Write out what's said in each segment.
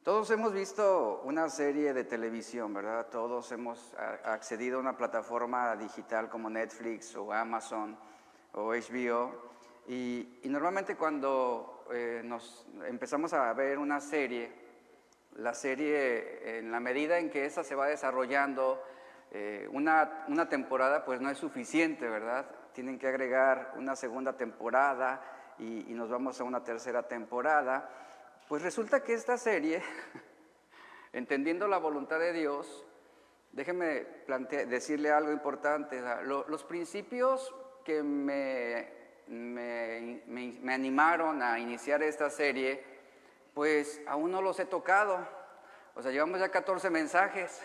Todos hemos visto una serie de televisión, ¿verdad? Todos hemos accedido a una plataforma digital como Netflix o Amazon o HBO. Y normalmente cuando nos empezamos a ver una serie, la serie, en la medida en que esa se va desarrollando, una temporada pues no es suficiente, ¿verdad? Tienen que agregar una segunda temporada y nos vamos a una tercera temporada. Pues resulta que esta serie, entendiendo la voluntad de Dios, déjeme decirle algo importante. Los principios que me animaron a iniciar esta serie, pues aún no los he tocado. O sea, llevamos ya 14 mensajes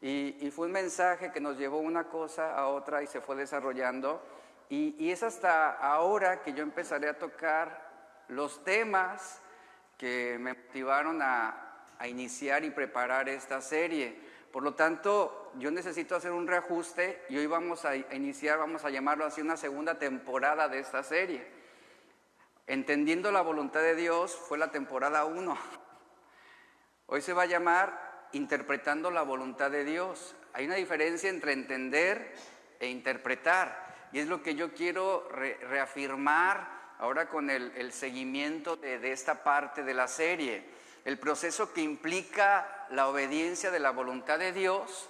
y fue un mensaje que nos llevó una cosa a otra y se fue desarrollando. Y es hasta ahora que yo empezaré a tocar los temas que me motivaron a iniciar y preparar esta serie. Por lo tanto, yo necesito hacer un reajuste y hoy vamos a iniciar, vamos a llamarlo así, una segunda temporada de esta serie. Entendiendo la voluntad de Dios fue la temporada 1. Hoy se va a llamar Interpretando la voluntad de Dios. Hay una diferencia entre entender e interpretar, y es lo que yo quiero reafirmar ahora con el seguimiento de esta parte de la serie. El proceso que implica la obediencia de la voluntad de Dios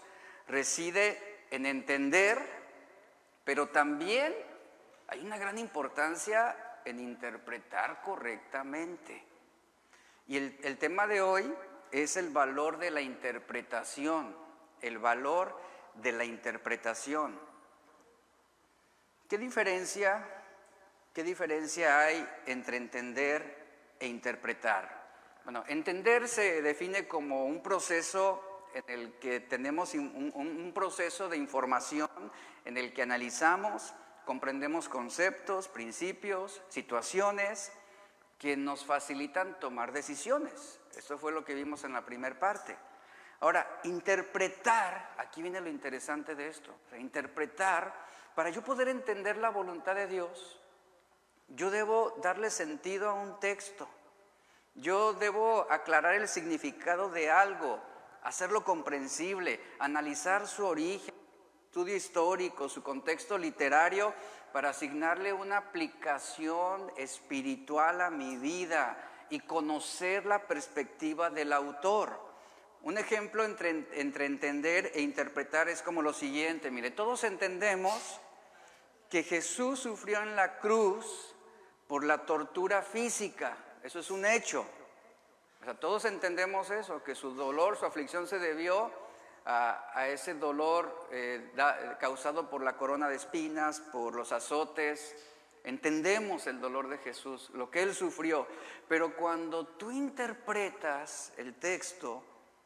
reside en entender, pero también hay una gran importancia en interpretar correctamente. Y el tema de hoy es el valor de la interpretación, el valor de la interpretación. ¿Qué diferencia hay entre entender e interpretar? Bueno, entender se define como un proceso en el que tenemos un proceso de información en el que analizamos, comprendemos conceptos, principios, situaciones que nos facilitan tomar decisiones. Eso fue lo que vimos en la primera parte. Ahora, interpretar, aquí viene lo interesante de esto, interpretar. Para yo poder entender la voluntad de Dios, yo debo darle sentido a un texto. Yo debo aclarar el significado de algo, hacerlo comprensible, analizar su origen, estudio histórico, su contexto literario, para asignarle una aplicación espiritual a mi vida y conocer la perspectiva del autor. Un ejemplo entre entender e interpretar es como lo siguiente. Mire, todos entendemos que Jesús sufrió en la cruz por la tortura física. Eso es un hecho. O sea, todos entendemos eso, que su dolor, su aflicción se debió a ese dolor causado por la corona de espinas, por los azotes. Entendemos el dolor de Jesús, lo que Él sufrió. Pero cuando tú interpretas el texto,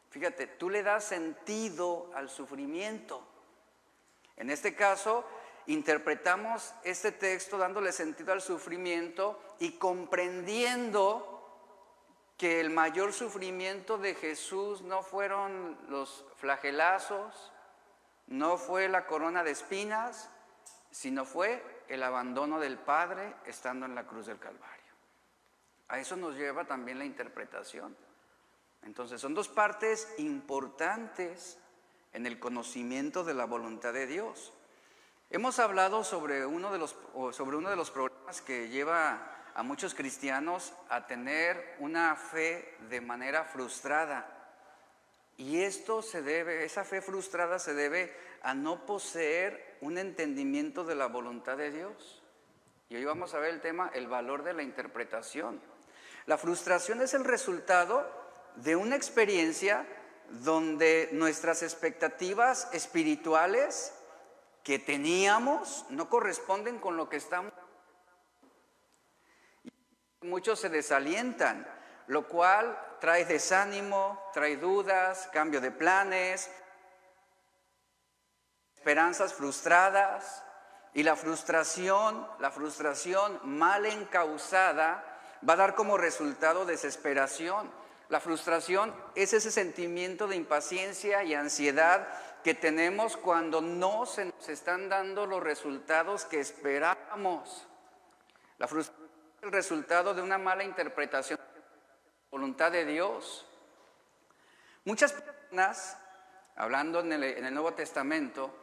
fíjate, tú le das sentido al sufrimiento. En este caso, interpretamos este texto dándole sentido al sufrimiento y comprendiendo que el mayor sufrimiento de Jesús no fueron los flagelazos, no fue la corona de espinas, sino fue el abandono del Padre estando en la cruz del Calvario. A eso nos lleva también la interpretación. Entonces, son dos partes importantes en el conocimiento de la voluntad de Dios. Hemos hablado sobre uno de los problemas que lleva a muchos cristianos a tener una fe de manera frustrada. Y esa fe frustrada se debe a no poseer un entendimiento de la voluntad de Dios. Y hoy vamos a ver el tema, el valor de la interpretación. La frustración es el resultado de una experiencia donde nuestras expectativas espirituales que teníamos no corresponden con lo que estamos. Muchos se desalientan, lo cual trae desánimo, trae dudas, cambio de planes, esperanzas frustradas, y la frustración mal encausada va a dar como resultado desesperación. La frustración es ese sentimiento de impaciencia y ansiedad que tenemos cuando no se nos están dando los resultados que esperábamos. La frustración es el resultado de una mala interpretación de la voluntad de Dios. Muchas personas, hablando en el Nuevo Testamento,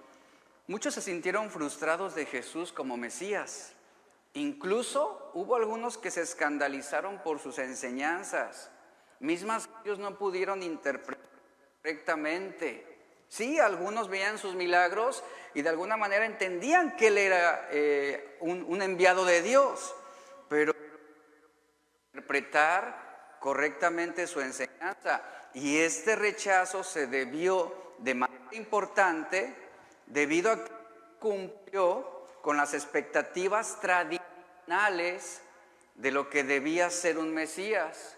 muchos se sintieron frustrados de Jesús como Mesías. Incluso hubo algunos que se escandalizaron por sus enseñanzas, mismas que ellos no pudieron interpretar correctamente. Sí, algunos veían sus milagros y de alguna manera entendían que él era un enviado de Dios, pero interpretar correctamente su enseñanza. Y este rechazo se debió de manera importante debido a que cumplió con las expectativas tradicionales de lo que debía ser un Mesías.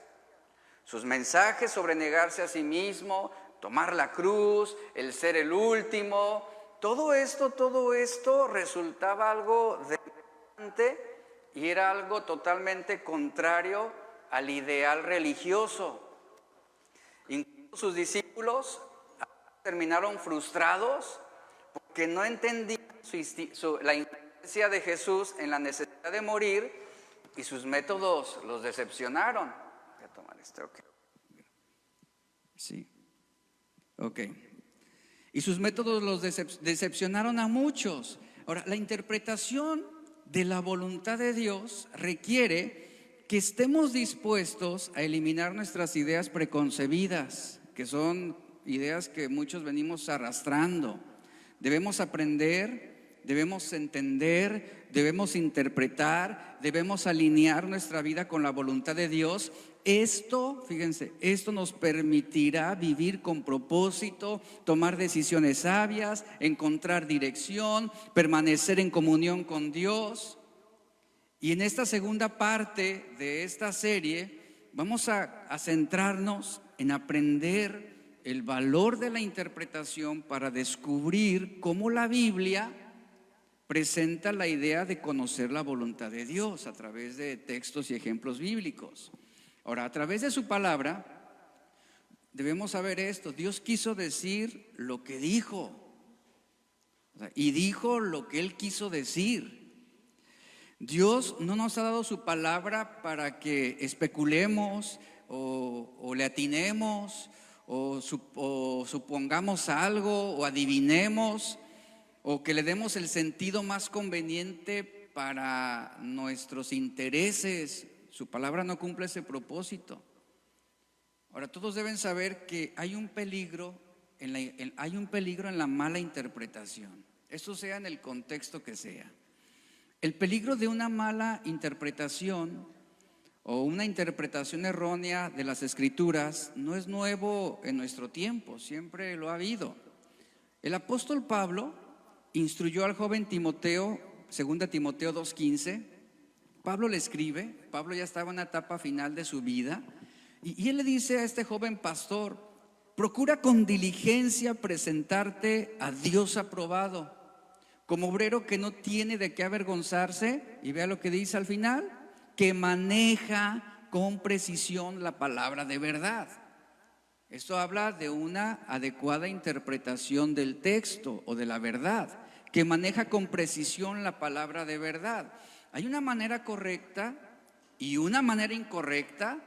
Sus mensajes sobre negarse a sí mismo, tomar la cruz, el ser el último, todo esto resultaba algo delirante y era algo totalmente contrario al ideal religioso. Incluso sus discípulos terminaron frustrados porque no entendían la influencia de Jesús en la necesidad de morir y sus métodos los decepcionaron. Voy a tomar este, ok. Sí. Ok. Y sus métodos los decepcionaron a muchos. Ahora, la interpretación de la voluntad de Dios requiere que estemos dispuestos a eliminar nuestras ideas preconcebidas, que son ideas que muchos venimos arrastrando. Debemos aprender, debemos entender, debemos interpretar, debemos alinear nuestra vida con la voluntad de Dios. Esto, fíjense, esto nos permitirá vivir con propósito, tomar decisiones sabias, encontrar dirección, permanecer en comunión con Dios. Y en esta segunda parte de esta serie vamos a centrarnos en aprender el valor de la interpretación para descubrir cómo la Biblia presenta la idea de conocer la voluntad de Dios a través de textos y ejemplos bíblicos. Ahora, a través de su palabra debemos saber esto: Dios quiso decir lo que dijo, y dijo lo que Él quiso decir. Dios no nos ha dado su palabra para que especulemos o le atinemos o supongamos algo o adivinemos o que le demos el sentido más conveniente para nuestros intereses. Su palabra no cumple ese propósito. Ahora, todos deben saber que hay un peligro en la mala interpretación. Esto sea en el contexto que sea. El peligro de una mala interpretación o una interpretación errónea de las Escrituras no es nuevo en nuestro tiempo, siempre lo ha habido. El apóstol Pablo instruyó al joven Timoteo, 2 Timoteo 2:15. Pablo le escribe, Pablo ya estaba en una etapa final de su vida, y él le dice a este joven pastor: procura con diligencia presentarte a Dios aprobado, como obrero que no tiene de qué avergonzarse, y vea lo que dice al final, que maneja con precisión la palabra de verdad. Esto habla de una adecuada interpretación del texto o de la verdad, que maneja con precisión la palabra de verdad. Hay una manera correcta y una manera incorrecta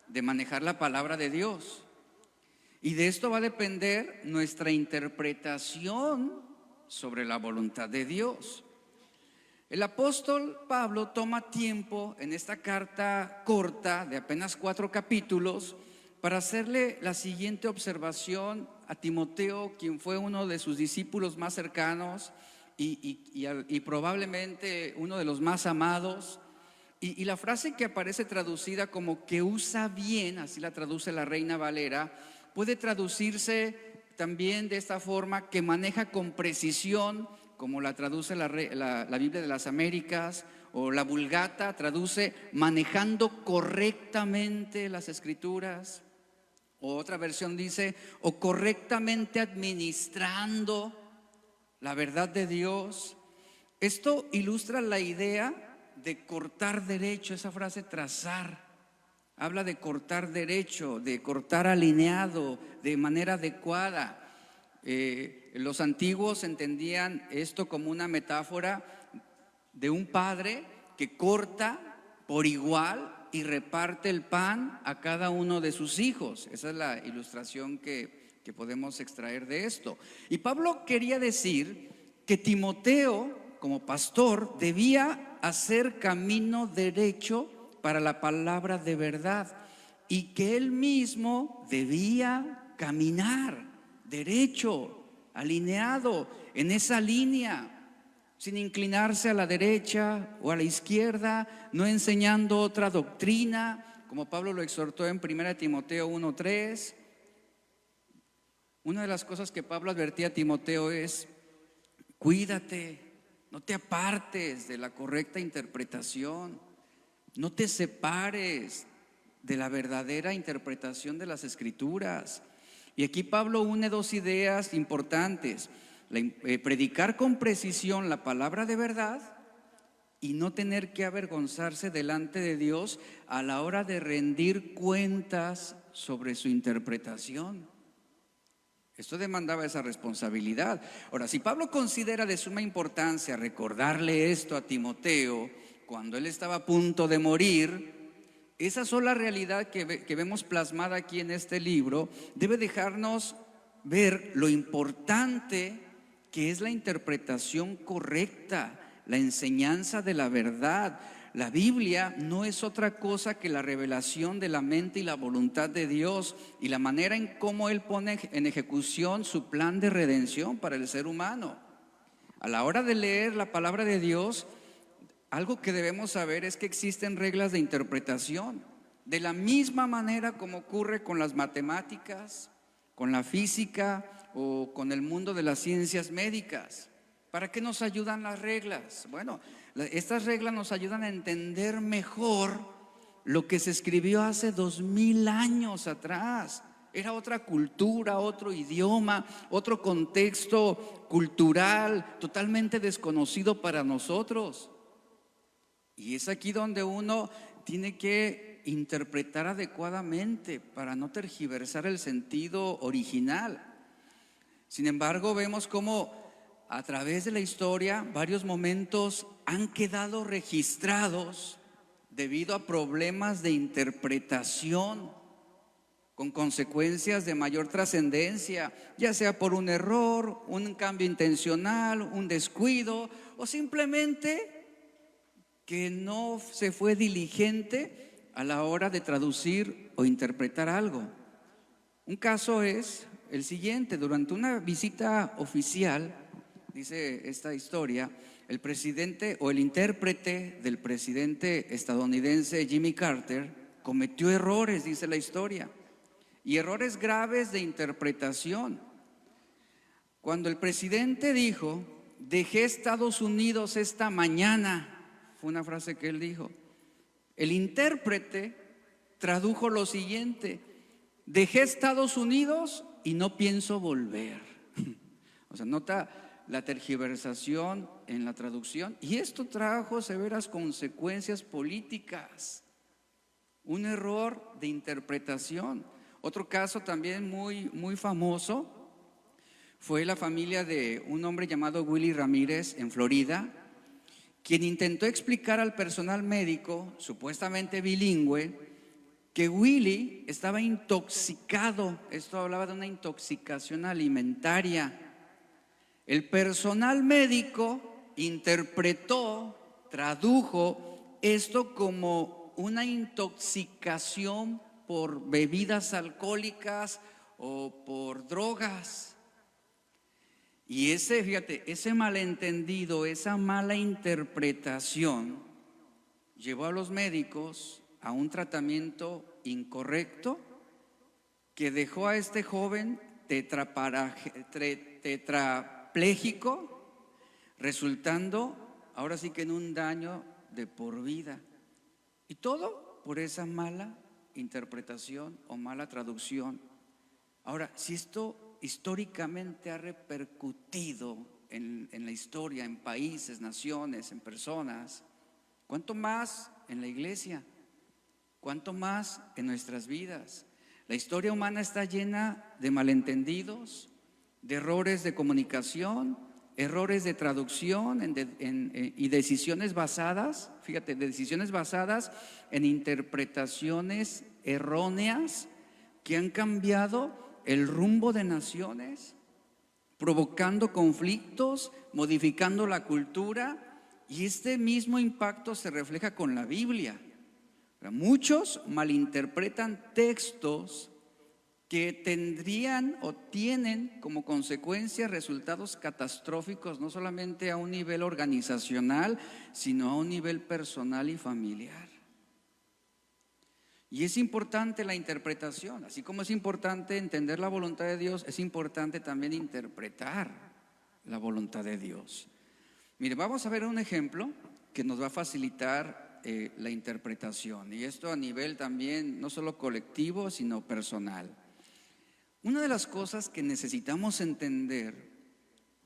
de manejar la palabra de Dios. Y de esto va a depender nuestra interpretación sobre la voluntad de Dios. El apóstol Pablo toma tiempo en esta carta corta de apenas 4 capítulos para hacerle la siguiente observación a Timoteo, quien fue uno de sus discípulos más cercanos y probablemente uno de los más amados. Y la frase que aparece traducida como que usa bien, así la traduce la Reina Valera, puede traducirse también de esta forma, que maneja con precisión, como la traduce la Biblia de las Américas, o la Vulgata traduce manejando correctamente las Escrituras, o otra versión dice o correctamente administrando la verdad de Dios. Esto ilustra la idea de cortar derecho. Esa frase trazar habla de cortar derecho, de cortar alineado, de manera adecuada. Los antiguos entendían esto como una metáfora de un padre que corta por igual va y reparte el pan a cada uno de sus hijos. Esa es la ilustración que podemos extraer de esto. Y Pablo quería decir que Timoteo, como pastor, debía hacer camino derecho para la palabra de verdad y que él mismo debía caminar derecho, alineado en esa línea, sin inclinarse a la derecha o a la izquierda, no enseñando otra doctrina, como Pablo lo exhortó en 1 Timoteo 1:3. Una de las cosas que Pablo advertía a Timoteo es: cuídate, no te apartes de la correcta interpretación, no te separes de la verdadera interpretación de las Escrituras. Y aquí Pablo une dos ideas importantes: predicar con precisión la palabra de verdad y no tener que avergonzarse delante de Dios a la hora de rendir cuentas sobre su interpretación. Esto demandaba esa responsabilidad. Ahora, si Pablo considera de suma importancia recordarle esto a Timoteo cuando él estaba a punto de morir, esa sola realidad que vemos plasmada aquí en este libro debe dejarnos ver lo importante que es la interpretación correcta, la enseñanza de la verdad. La Biblia no es otra cosa que la revelación de la mente y la voluntad de Dios y la manera en cómo Él pone en ejecución su plan de redención para el ser humano. A la hora de leer la palabra de Dios, algo que debemos saber es que existen reglas de interpretación. De la misma manera como ocurre con las matemáticas, con la física o con el mundo de las ciencias médicas. ¿Para qué nos ayudan las reglas? Bueno, estas reglas nos ayudan a entender mejor lo que se escribió hace 2000 años atrás. Era otra cultura, otro idioma, otro contexto cultural totalmente desconocido para nosotros. Y es aquí donde uno tiene que interpretar adecuadamente para no tergiversar el sentido original. Sin embargo, vemos cómo a través de la historia varios momentos han quedado registrados debido a problemas de interpretación con consecuencias de mayor trascendencia, ya sea por un error, un cambio intencional, un descuido o simplemente que no se fue diligente a la hora de traducir o interpretar algo. Un caso es el siguiente: durante una visita oficial, dice esta historia, el presidente o el intérprete del presidente estadounidense Jimmy Carter cometió errores, dice la historia, y errores graves de interpretación. Cuando el presidente dijo: dejé Estados Unidos esta mañana, fue una frase que él dijo, el intérprete tradujo lo siguiente: dejé Estados Unidos y no pienso volver. O sea, nota la tergiversación en la traducción, y esto trajo severas consecuencias políticas, un error de interpretación. Otro caso también muy famoso fue la familia de un hombre llamado Willy Ramírez en Florida, quien intentó explicar al personal médico, supuestamente bilingüe, que Willy estaba intoxicado. Esto hablaba de una intoxicación alimentaria. El personal médico interpretó, tradujo esto como una intoxicación por bebidas alcohólicas o por drogas. Y ese malentendido, esa mala interpretación llevó a los médicos a un tratamiento incorrecto que dejó a este joven tetrapléjico, resultando ahora sí que en un daño de por vida. Y todo por esa mala interpretación o mala traducción. Ahora, si esto históricamente ha repercutido en la historia, en países, naciones, en personas, ¿cuánto más en la iglesia? ¿Cuánto más en nuestras vidas? La historia humana está llena de malentendidos, de errores de comunicación, errores de traducción y decisiones basadas, fíjate, decisiones basadas en interpretaciones erróneas que han cambiado el rumbo de naciones, provocando conflictos, modificando la cultura, y este mismo impacto se refleja con la Biblia. Muchos malinterpretan textos que tendrían o tienen como consecuencia resultados catastróficos, no solamente a un nivel organizacional, sino a un nivel personal y familiar. Y es importante la interpretación, así como es importante entender la voluntad de Dios, es importante también interpretar la voluntad de Dios. Mire, vamos a ver un ejemplo que nos va a facilitar la interpretación, y esto a nivel también no solo colectivo, sino personal. Una de las cosas que necesitamos entender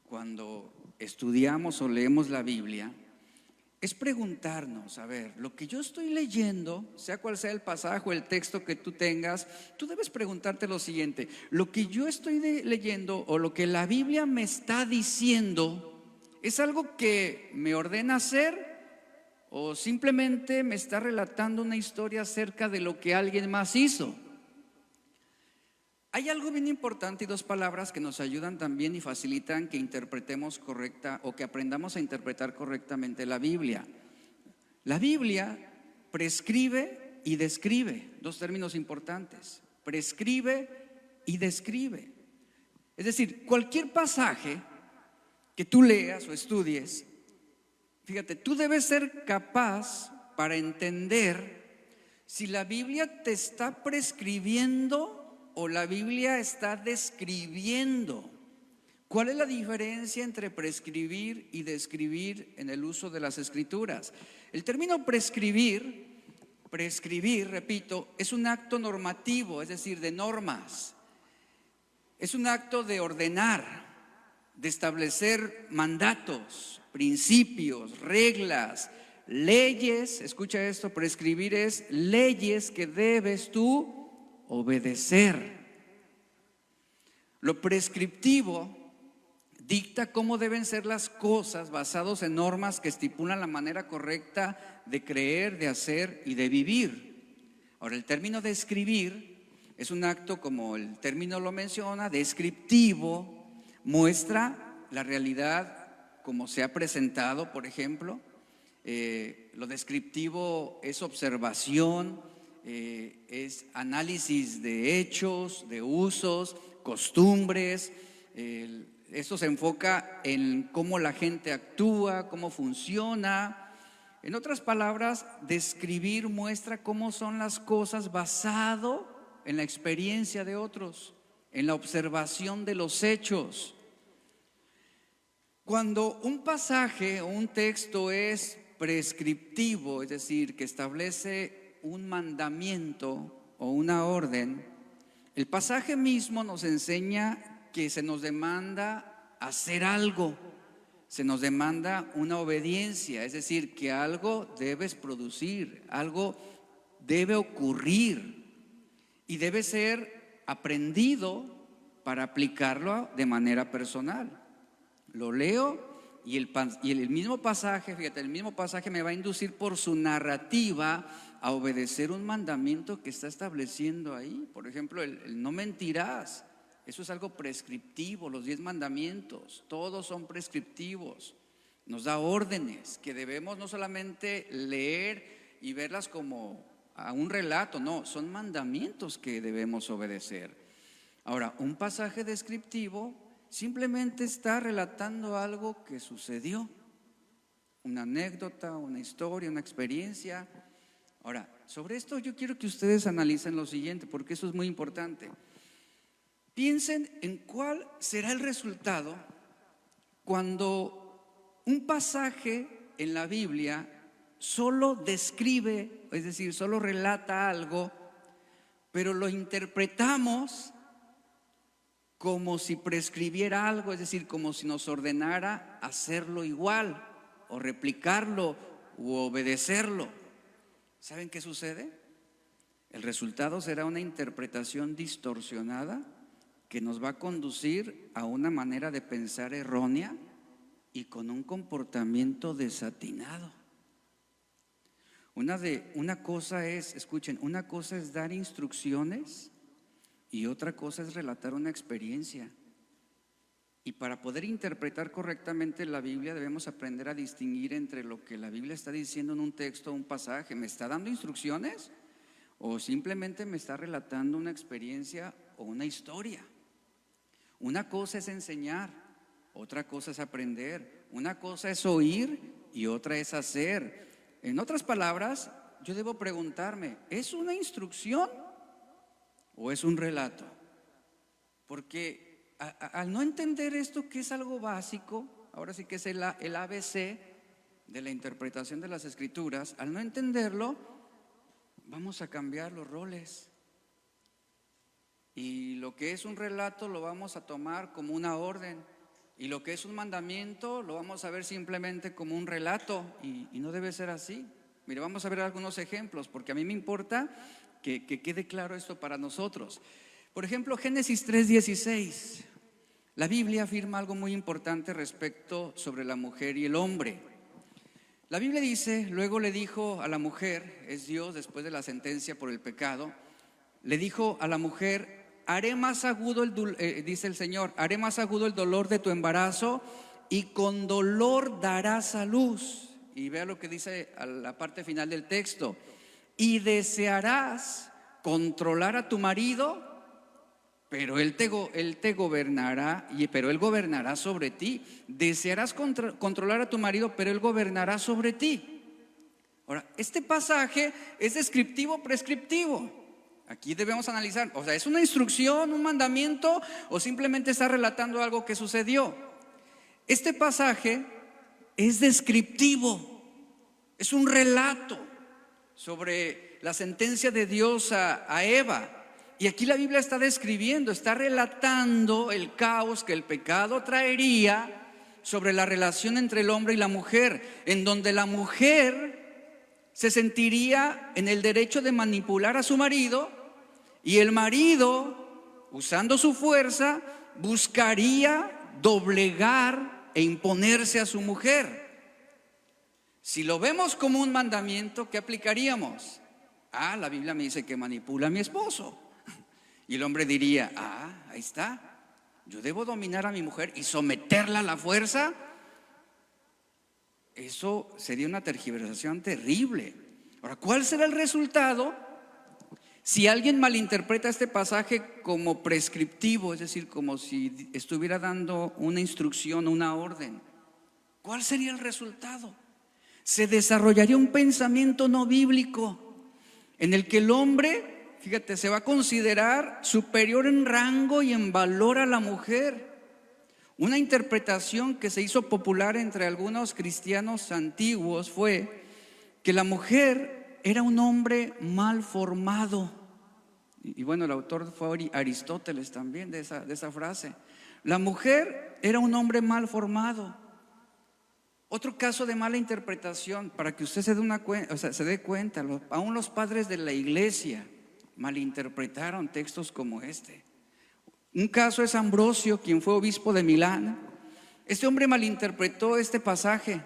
cuando estudiamos o leemos la Biblia es preguntarnos, a ver, lo que yo estoy leyendo, sea cual sea el pasaje o el texto que tú tengas, tú debes preguntarte lo siguiente: lo que yo estoy leyendo o lo que la Biblia me está diciendo, ¿es algo que me ordena hacer o simplemente me está relatando una historia acerca de lo que alguien más hizo? Hay algo bien importante y dos palabras que nos ayudan también y facilitan que interpretemos correcta o que aprendamos a interpretar correctamente la Biblia. La Biblia prescribe y describe, dos términos importantes: prescribe y describe. Es decir, cualquier pasaje que tú leas o estudies, fíjate, tú debes ser capaz para entender si la Biblia te está prescribiendo o la Biblia está describiendo. ¿Cuál es la diferencia entre prescribir y describir en el uso de las Escrituras? El término prescribir, repito, es un acto normativo, es decir, de normas. Es un acto de ordenar, de establecer mandatos, principios, reglas, leyes. Escucha esto: prescribir es leyes que debes tú obedecer. Lo prescriptivo dicta cómo deben ser las cosas basados en normas que estipulan la manera correcta de creer, de hacer y de vivir. Ahora, el término describir es un acto, como el término lo menciona, descriptivo, muestra la realidad como se ha presentado, por ejemplo. Lo descriptivo es observación, es análisis de hechos, de usos, costumbres. Esto se enfoca en cómo la gente actúa, cómo funciona. En otras palabras, describir muestra cómo son las cosas basado en la experiencia de otros, en la observación de los hechos. Cuando un pasaje o un texto es prescriptivo, es decir, que establece un mandamiento o una orden, el pasaje mismo nos enseña que se nos demanda hacer algo, se nos demanda una obediencia, es decir, que algo debes producir, algo debe ocurrir y debe ser aprendido para aplicarlo de manera personal. Lo leo y el mismo pasaje, fíjate, el mismo pasaje me va a inducir por su narrativa a obedecer un mandamiento que está estableciendo ahí. Por ejemplo, el no mentirás. Eso es algo prescriptivo. Los 10 mandamientos, todos son prescriptivos. Nos da órdenes que debemos no solamente leer y verlas como a un relato, no, son mandamientos que debemos obedecer. Ahora, un pasaje descriptivo simplemente está relatando algo que sucedió, una anécdota, una historia, una experiencia. Ahora, sobre esto yo quiero que ustedes analicen lo siguiente, porque eso es muy importante. Piensen en cuál será el resultado cuando un pasaje en la Biblia solo describe, es decir, solo relata algo, pero lo interpretamos como si prescribiera algo, es decir, como si nos ordenara hacerlo igual o replicarlo u obedecerlo. ¿Saben qué sucede? El resultado será una interpretación distorsionada que nos va a conducir a una manera de pensar errónea y con un comportamiento desatinado. Una cosa es, escuchen, una cosa es dar instrucciones y otra cosa es relatar una experiencia. Y para poder interpretar correctamente la Biblia debemos aprender a distinguir entre lo que la Biblia está diciendo en un texto o un pasaje. ¿Me está dando instrucciones o simplemente me está relatando una experiencia o una historia? Una cosa es enseñar, otra cosa es aprender. Una cosa es oír y otra es hacer. En otras palabras, yo debo preguntarme, ¿es una instrucción o es un relato? Porque al no entender esto, que es algo básico, ahora sí que es el ABC de la interpretación de las Escrituras, al no entenderlo, vamos a cambiar los roles. Y lo que es un relato lo vamos a tomar como una orden. Y lo que es un mandamiento lo vamos a ver simplemente como un relato. Y no debe ser así. Mire, vamos a ver algunos ejemplos, porque a mí me importa que quede claro esto para nosotros. Por ejemplo, Génesis 3:16. La Biblia afirma algo muy importante respecto sobre la mujer y el hombre. La Biblia dice, luego le dijo a la mujer, es Dios después de la sentencia por el pecado, le dijo a la mujer, haré más agudo dice el Señor, haré más agudo el dolor de tu embarazo y con dolor darás a luz. Y vea lo que dice a la parte final del texto, y desearás controlar a tu marido, pero él te gobernará, pero él gobernará sobre ti. Desearás controlar a tu marido, pero él gobernará sobre ti. Ahora, este pasaje es descriptivo o prescriptivo. Aquí debemos analizar, o sea, ¿es una instrucción, un mandamiento o simplemente está relatando algo que sucedió? Este pasaje es descriptivo, es un relato sobre la sentencia de Dios a Eva. Y aquí la Biblia está describiendo, está relatando el caos que el pecado traería sobre la relación entre el hombre y la mujer, en donde la mujer se sentiría en el derecho de manipular a su marido y el marido, usando su fuerza, buscaría doblegar e imponerse a su mujer. Si lo vemos como un mandamiento, ¿qué aplicaríamos? La Biblia me dice que manipula a mi esposo. Y el hombre diría, ahí está, yo debo dominar a mi mujer y someterla a la fuerza. Eso sería una tergiversación terrible. Ahora, ¿cuál será el resultado si alguien malinterpreta este pasaje como prescriptivo, es decir, como si estuviera dando una instrucción, una orden? ¿Cuál sería el resultado? Se desarrollaría un pensamiento no bíblico en el que el hombre, fíjate, se va a considerar superior en rango y en valor a la mujer. Una interpretación que se hizo popular entre algunos cristianos antiguos fue que la mujer era un hombre mal formado. Y bueno, el autor fue Aristóteles también de esa frase. La mujer era un hombre mal formado. Otro caso de mala interpretación, para que usted se dé cuenta, aún los padres de la iglesia malinterpretaron textos como este. Un caso es Ambrosio, quien fue obispo de Milán. Este hombre malinterpretó este pasaje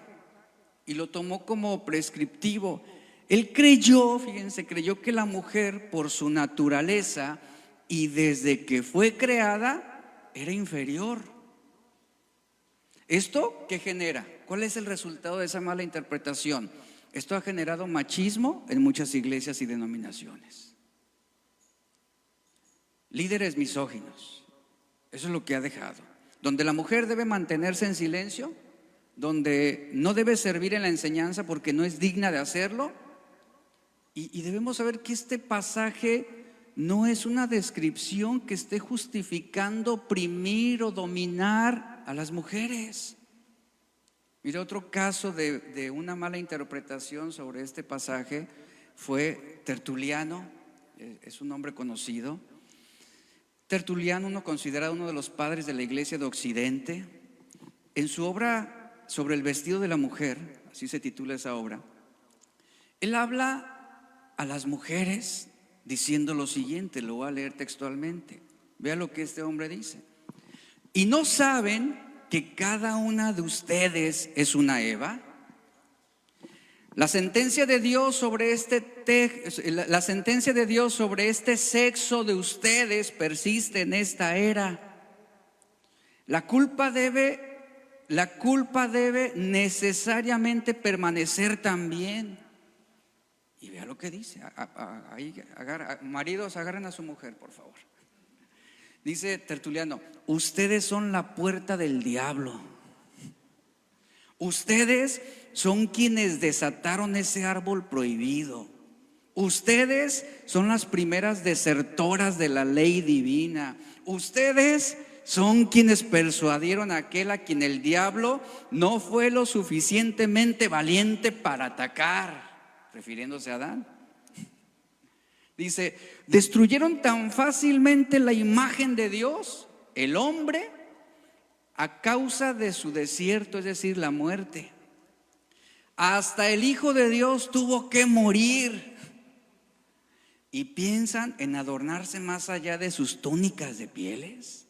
y lo tomó como prescriptivo. Él creyó que la mujer por su naturaleza y desde que fue creada era inferior. ¿Esto qué genera? ¿Cuál es el resultado de esa mala interpretación? Esto ha generado machismo en muchas iglesias y denominaciones. Líderes misóginos, eso es lo que ha dejado. Donde la mujer debe mantenerse en silencio, donde no debe servir en la enseñanza porque no es digna de hacerlo. Y debemos saber que este pasaje no es una descripción que esté justificando oprimir o dominar a las mujeres. Mira, otro caso de una mala interpretación sobre este pasaje fue Tertuliano, es un hombre conocido. Tertuliano, considerado uno de los padres de la iglesia de Occidente, en su obra sobre el vestido de la mujer, así se titula esa obra, él habla a las mujeres diciendo lo siguiente, lo voy a leer textualmente. Vea lo que este hombre dice: y no saben que cada una de ustedes es una Eva? La sentencia de Dios sobre la sentencia de Dios sobre este sexo de ustedes persiste en esta era. La culpa debe necesariamente permanecer también. Y vea lo que dice. Maridos, agarren a su mujer, por favor. Dice Tertuliano: ustedes son la puerta del diablo. Ustedes son quienes desataron ese árbol prohibido. Ustedes son las primeras desertoras de la ley divina. Ustedes son quienes persuadieron a aquel a quien el diablo no fue lo suficientemente valiente para atacar, refiriéndose a Adán. Dice: destruyeron tan fácilmente la imagen de Dios, el hombre, a causa de su desierto, es decir, la muerte. Hasta el Hijo de Dios tuvo que morir. ¿Y piensan en adornarse más allá de sus túnicas de pieles?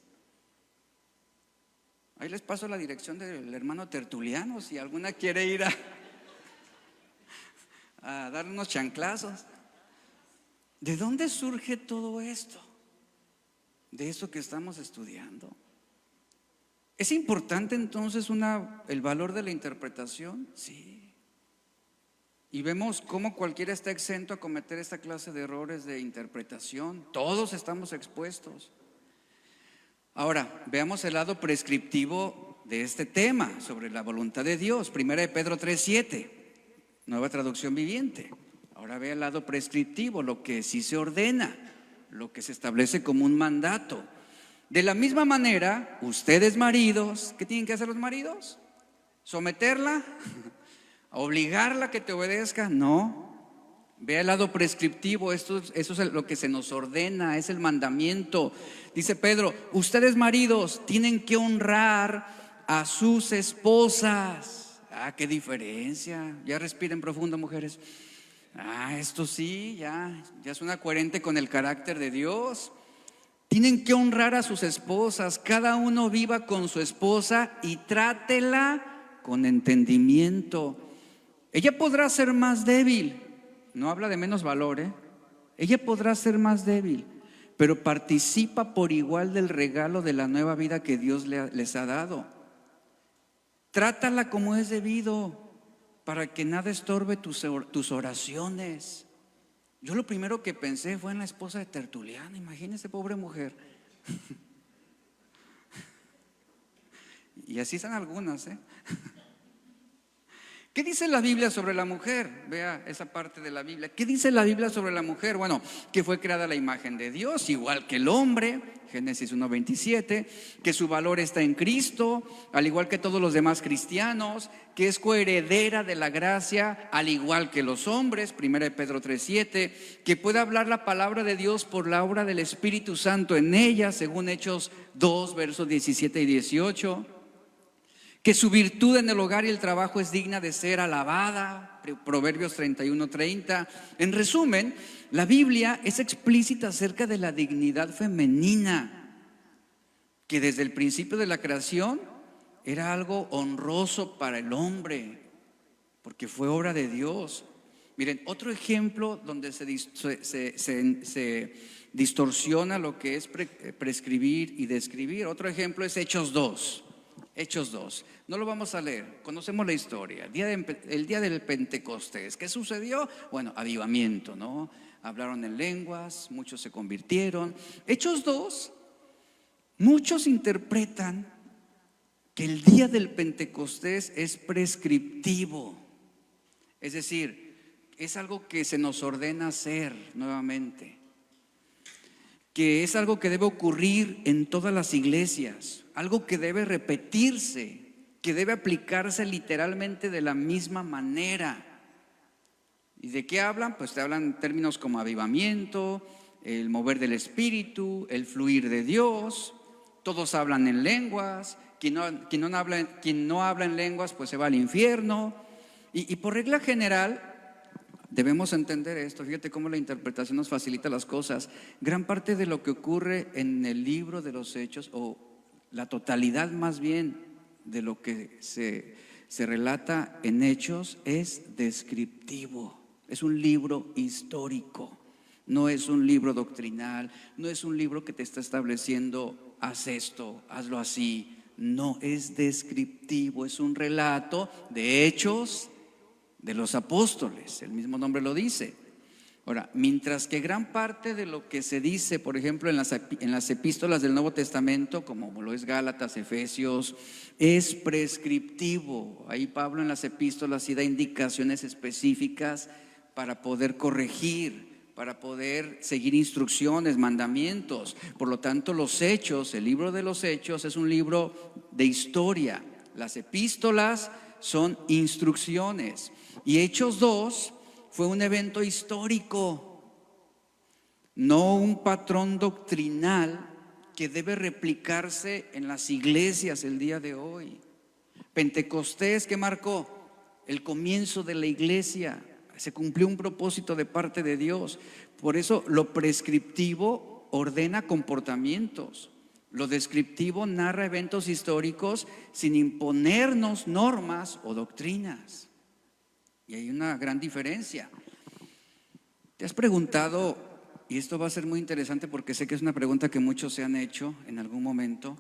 Ahí les paso la dirección del hermano Tertuliano, si alguna quiere ir a darle unos chanclazos. ¿De dónde surge todo esto? De eso que estamos estudiando. ¿Es importante entonces el valor de la interpretación? Sí. Y vemos cómo cualquiera está exento a cometer esta clase de errores de interpretación. Todos estamos expuestos. Ahora, veamos el lado prescriptivo de este tema sobre la voluntad de Dios. 1 de Pedro 3:7, Nueva Traducción Viviente. Ahora ve el lado prescriptivo, lo que sí se ordena, lo que se establece como un mandato. De la misma manera, ustedes maridos, ¿qué tienen que hacer los maridos? ¿Someterla? ¿Obligarla a que te obedezca? No. Ve el lado prescriptivo, eso es lo que se nos ordena, es el mandamiento. Dice Pedro: ustedes maridos tienen que honrar a sus esposas. Qué diferencia. Ya respiren profundo, mujeres. Esto sí, ya suena coherente con el carácter de Dios. Tienen que honrar a sus esposas. Cada uno viva con su esposa y trátela con entendimiento. Ella podrá ser más débil, no habla de menos valor, ella podrá ser más débil, pero participa por igual del regalo de la nueva vida que Dios les ha dado. Trátala como es debido, para que nada estorbe tus oraciones. Yo lo primero que pensé fue en la esposa de Tertuliano. Imagínese, pobre mujer. Y así están algunas, ¿Qué dice la Biblia sobre la mujer? Vea esa parte de la Biblia. ¿Qué dice la Biblia sobre la mujer? Bueno, que fue creada a la imagen de Dios, igual que el hombre, Génesis 1:27, que su valor está en Cristo, al igual que todos los demás cristianos, que es coheredera de la gracia, al igual que los hombres, 1 de Pedro 3:7, que puede hablar la palabra de Dios por la obra del Espíritu Santo en ella, según Hechos 2, versos 17 y 18. Que su virtud en el hogar y el trabajo es digna de ser alabada, Proverbios 31:30. En resumen, la Biblia es explícita acerca de la dignidad femenina, que desde el principio de la creación era algo honroso para el hombre, porque fue obra de Dios. Miren, otro ejemplo donde se distorsiona lo que es prescribir y describir, otro ejemplo es Hechos 2. Hechos 2, no lo vamos a leer, conocemos la historia. El día del Pentecostés, ¿qué sucedió? Bueno, avivamiento, ¿no? Hablaron en lenguas, muchos se convirtieron. Hechos 2, muchos interpretan que el día del Pentecostés es prescriptivo, es decir, es algo que se nos ordena hacer nuevamente, que es algo que debe ocurrir en todas las iglesias, algo que debe repetirse, que debe aplicarse literalmente de la misma manera. ¿Y de qué hablan? Pues te hablan términos como avivamiento, el mover del Espíritu, el fluir de Dios. Todos hablan en lenguas. Quien no habla en lenguas pues se va al infierno. Y por regla general debemos entender esto. Fíjate cómo la interpretación nos facilita las cosas. Gran parte de lo que ocurre en el libro de los Hechos, o la totalidad más bien de lo que se relata en Hechos es descriptivo. Es un libro histórico, no es un libro doctrinal, no es un libro que te está estableciendo haz esto, hazlo así. No, es descriptivo, es un relato de hechos de los apóstoles, el mismo nombre lo dice. Ahora, mientras que gran parte de lo que se dice, por ejemplo, en las epístolas del Nuevo Testamento, como lo es Gálatas, Efesios, es prescriptivo. Ahí Pablo en las epístolas sí da indicaciones específicas para poder corregir, para poder seguir instrucciones, mandamientos. Por lo tanto, los Hechos, el libro de los Hechos es un libro de historia. Las epístolas son instrucciones. Y Hechos 2 fue un evento histórico, no un patrón doctrinal que debe replicarse en las iglesias el día de hoy. Pentecostés, ¿qué marcó? El comienzo de la iglesia. Se cumplió un propósito de parte de Dios. Por eso lo prescriptivo ordena comportamientos. Lo descriptivo narra eventos históricos sin imponernos normas o doctrinas. Y hay una gran diferencia. ¿Te has preguntado, y esto va a ser muy interesante porque sé que es una pregunta que muchos se han hecho en algún momento,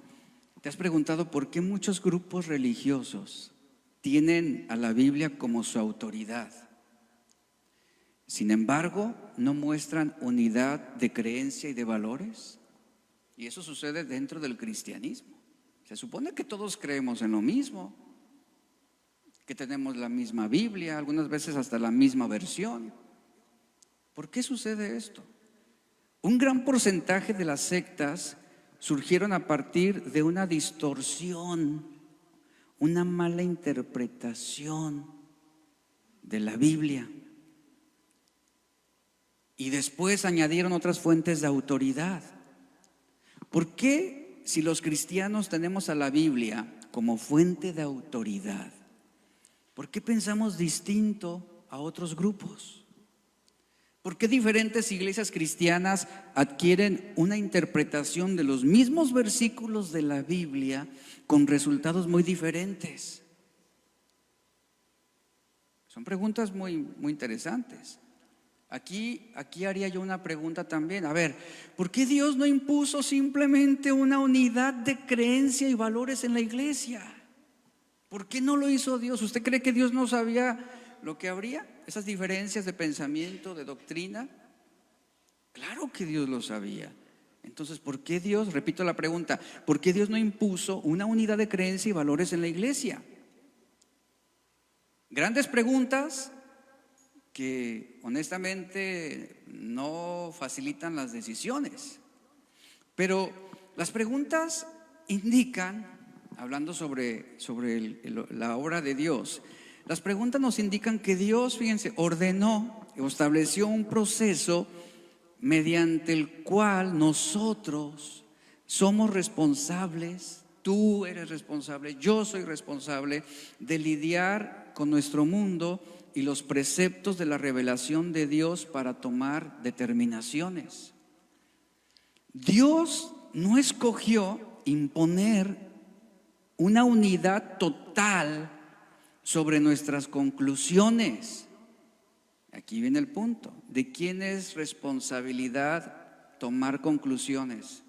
¿te has preguntado por qué muchos grupos religiosos tienen a la Biblia como su autoridad? Sin embargo, no muestran unidad de creencia y de valores. Y eso sucede dentro del cristianismo. Se supone que todos creemos en lo mismo, que tenemos la misma Biblia, algunas veces hasta la misma versión. ¿Por qué sucede esto? Un gran porcentaje de las sectas surgieron a partir de una distorsión, una mala interpretación de la Biblia. Y después añadieron otras fuentes de autoridad. ¿Por qué, si los cristianos tenemos a la Biblia como fuente de autoridad, por qué pensamos distinto a otros grupos? ¿Por qué diferentes iglesias cristianas adquieren una interpretación de los mismos versículos de la Biblia con resultados muy diferentes? Son preguntas muy interesantes. Aquí haría yo una pregunta también. A ver, ¿por qué Dios no impuso simplemente una unidad de creencia y valores en la iglesia? ¿Por qué no lo hizo Dios? ¿Usted cree que Dios no sabía lo que habría? Esas diferencias de pensamiento, de doctrina. Claro que Dios lo sabía. Entonces, ¿por qué Dios, repito la pregunta, ¿por qué Dios no impuso una unidad de creencia y valores en la iglesia? Grandes preguntas que honestamente no facilitan las decisiones. Pero las preguntas indican, hablando sobre la obra de Dios, las preguntas nos indican que Dios, fíjense, ordenó o estableció un proceso mediante el cual nosotros somos responsables, tú eres responsable, yo soy responsable de lidiar con nuestro mundo y los preceptos de la revelación de Dios para tomar determinaciones. Dios no escogió imponer una unidad total sobre nuestras conclusiones. Aquí viene el punto. ¿De quién es responsabilidad tomar conclusiones?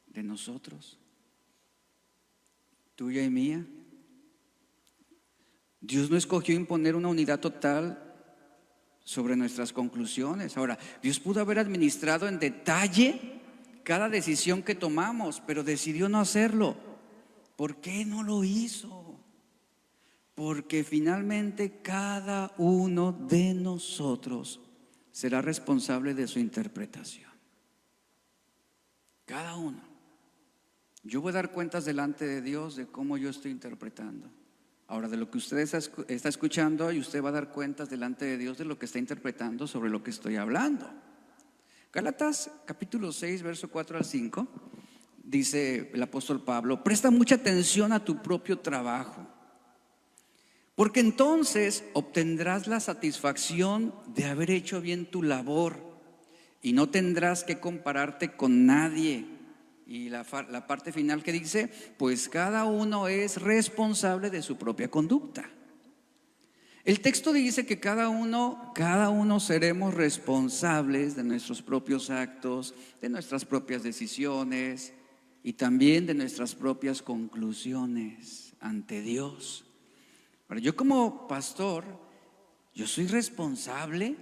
De nosotros, tuya y mía. Dios no escogió imponer una unidad total sobre nuestras conclusiones. Ahora, Dios pudo haber administrado en detalle cada decisión que tomamos, pero decidió no hacerlo. ¿Por qué no lo hizo? Porque finalmente cada uno de nosotros será responsable de su interpretación. Cada uno. Yo voy a dar cuentas delante de Dios de cómo yo estoy interpretando. Ahora, de lo que usted está escuchando, y usted va a dar cuentas delante de Dios de lo que está interpretando sobre lo que estoy hablando. Gálatas capítulo 6, verso 4 al 5, dice el apóstol Pablo: presta mucha atención a tu propio trabajo, porque entonces obtendrás la satisfacción de haber hecho bien tu labor y no tendrás que compararte con nadie, Y la parte final que dice, pues cada uno es responsable de su propia conducta. El texto dice que cada uno seremos responsables de nuestros propios actos, de nuestras propias decisiones y también de nuestras propias conclusiones ante Dios. Pero yo como pastor, yo soy responsable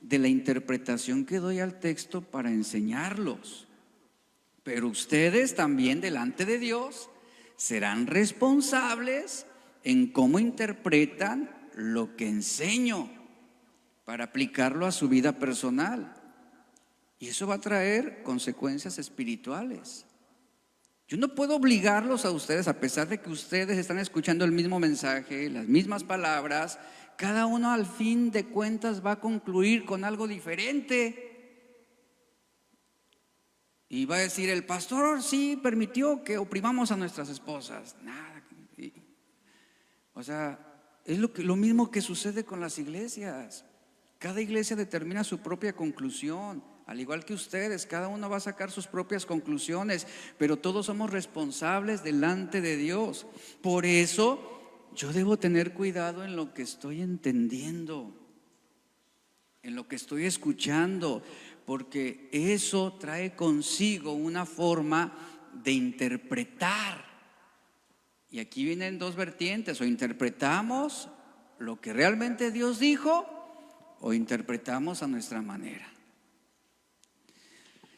de la interpretación que doy al texto para enseñarlos. Pero ustedes también delante de Dios serán responsables en cómo interpretan lo que enseño para aplicarlo a su vida personal. Y eso va a traer consecuencias espirituales. Yo no puedo obligarlos a ustedes, a pesar de que ustedes están escuchando el mismo mensaje, las mismas palabras, cada uno al fin de cuentas va a concluir con algo diferente. Y va a decir, el pastor sí permitió que oprimamos a nuestras esposas. Nada. O sea, es lo mismo que sucede con las iglesias. Cada iglesia determina su propia conclusión. Al igual que ustedes, cada uno va a sacar sus propias conclusiones, pero todos somos responsables delante de Dios. Por eso yo debo tener cuidado en lo que estoy entendiendo, en lo que estoy escuchando, porque eso trae consigo una forma de interpretar. Y aquí vienen dos vertientes: o interpretamos lo que realmente Dios dijo, o interpretamos a nuestra manera.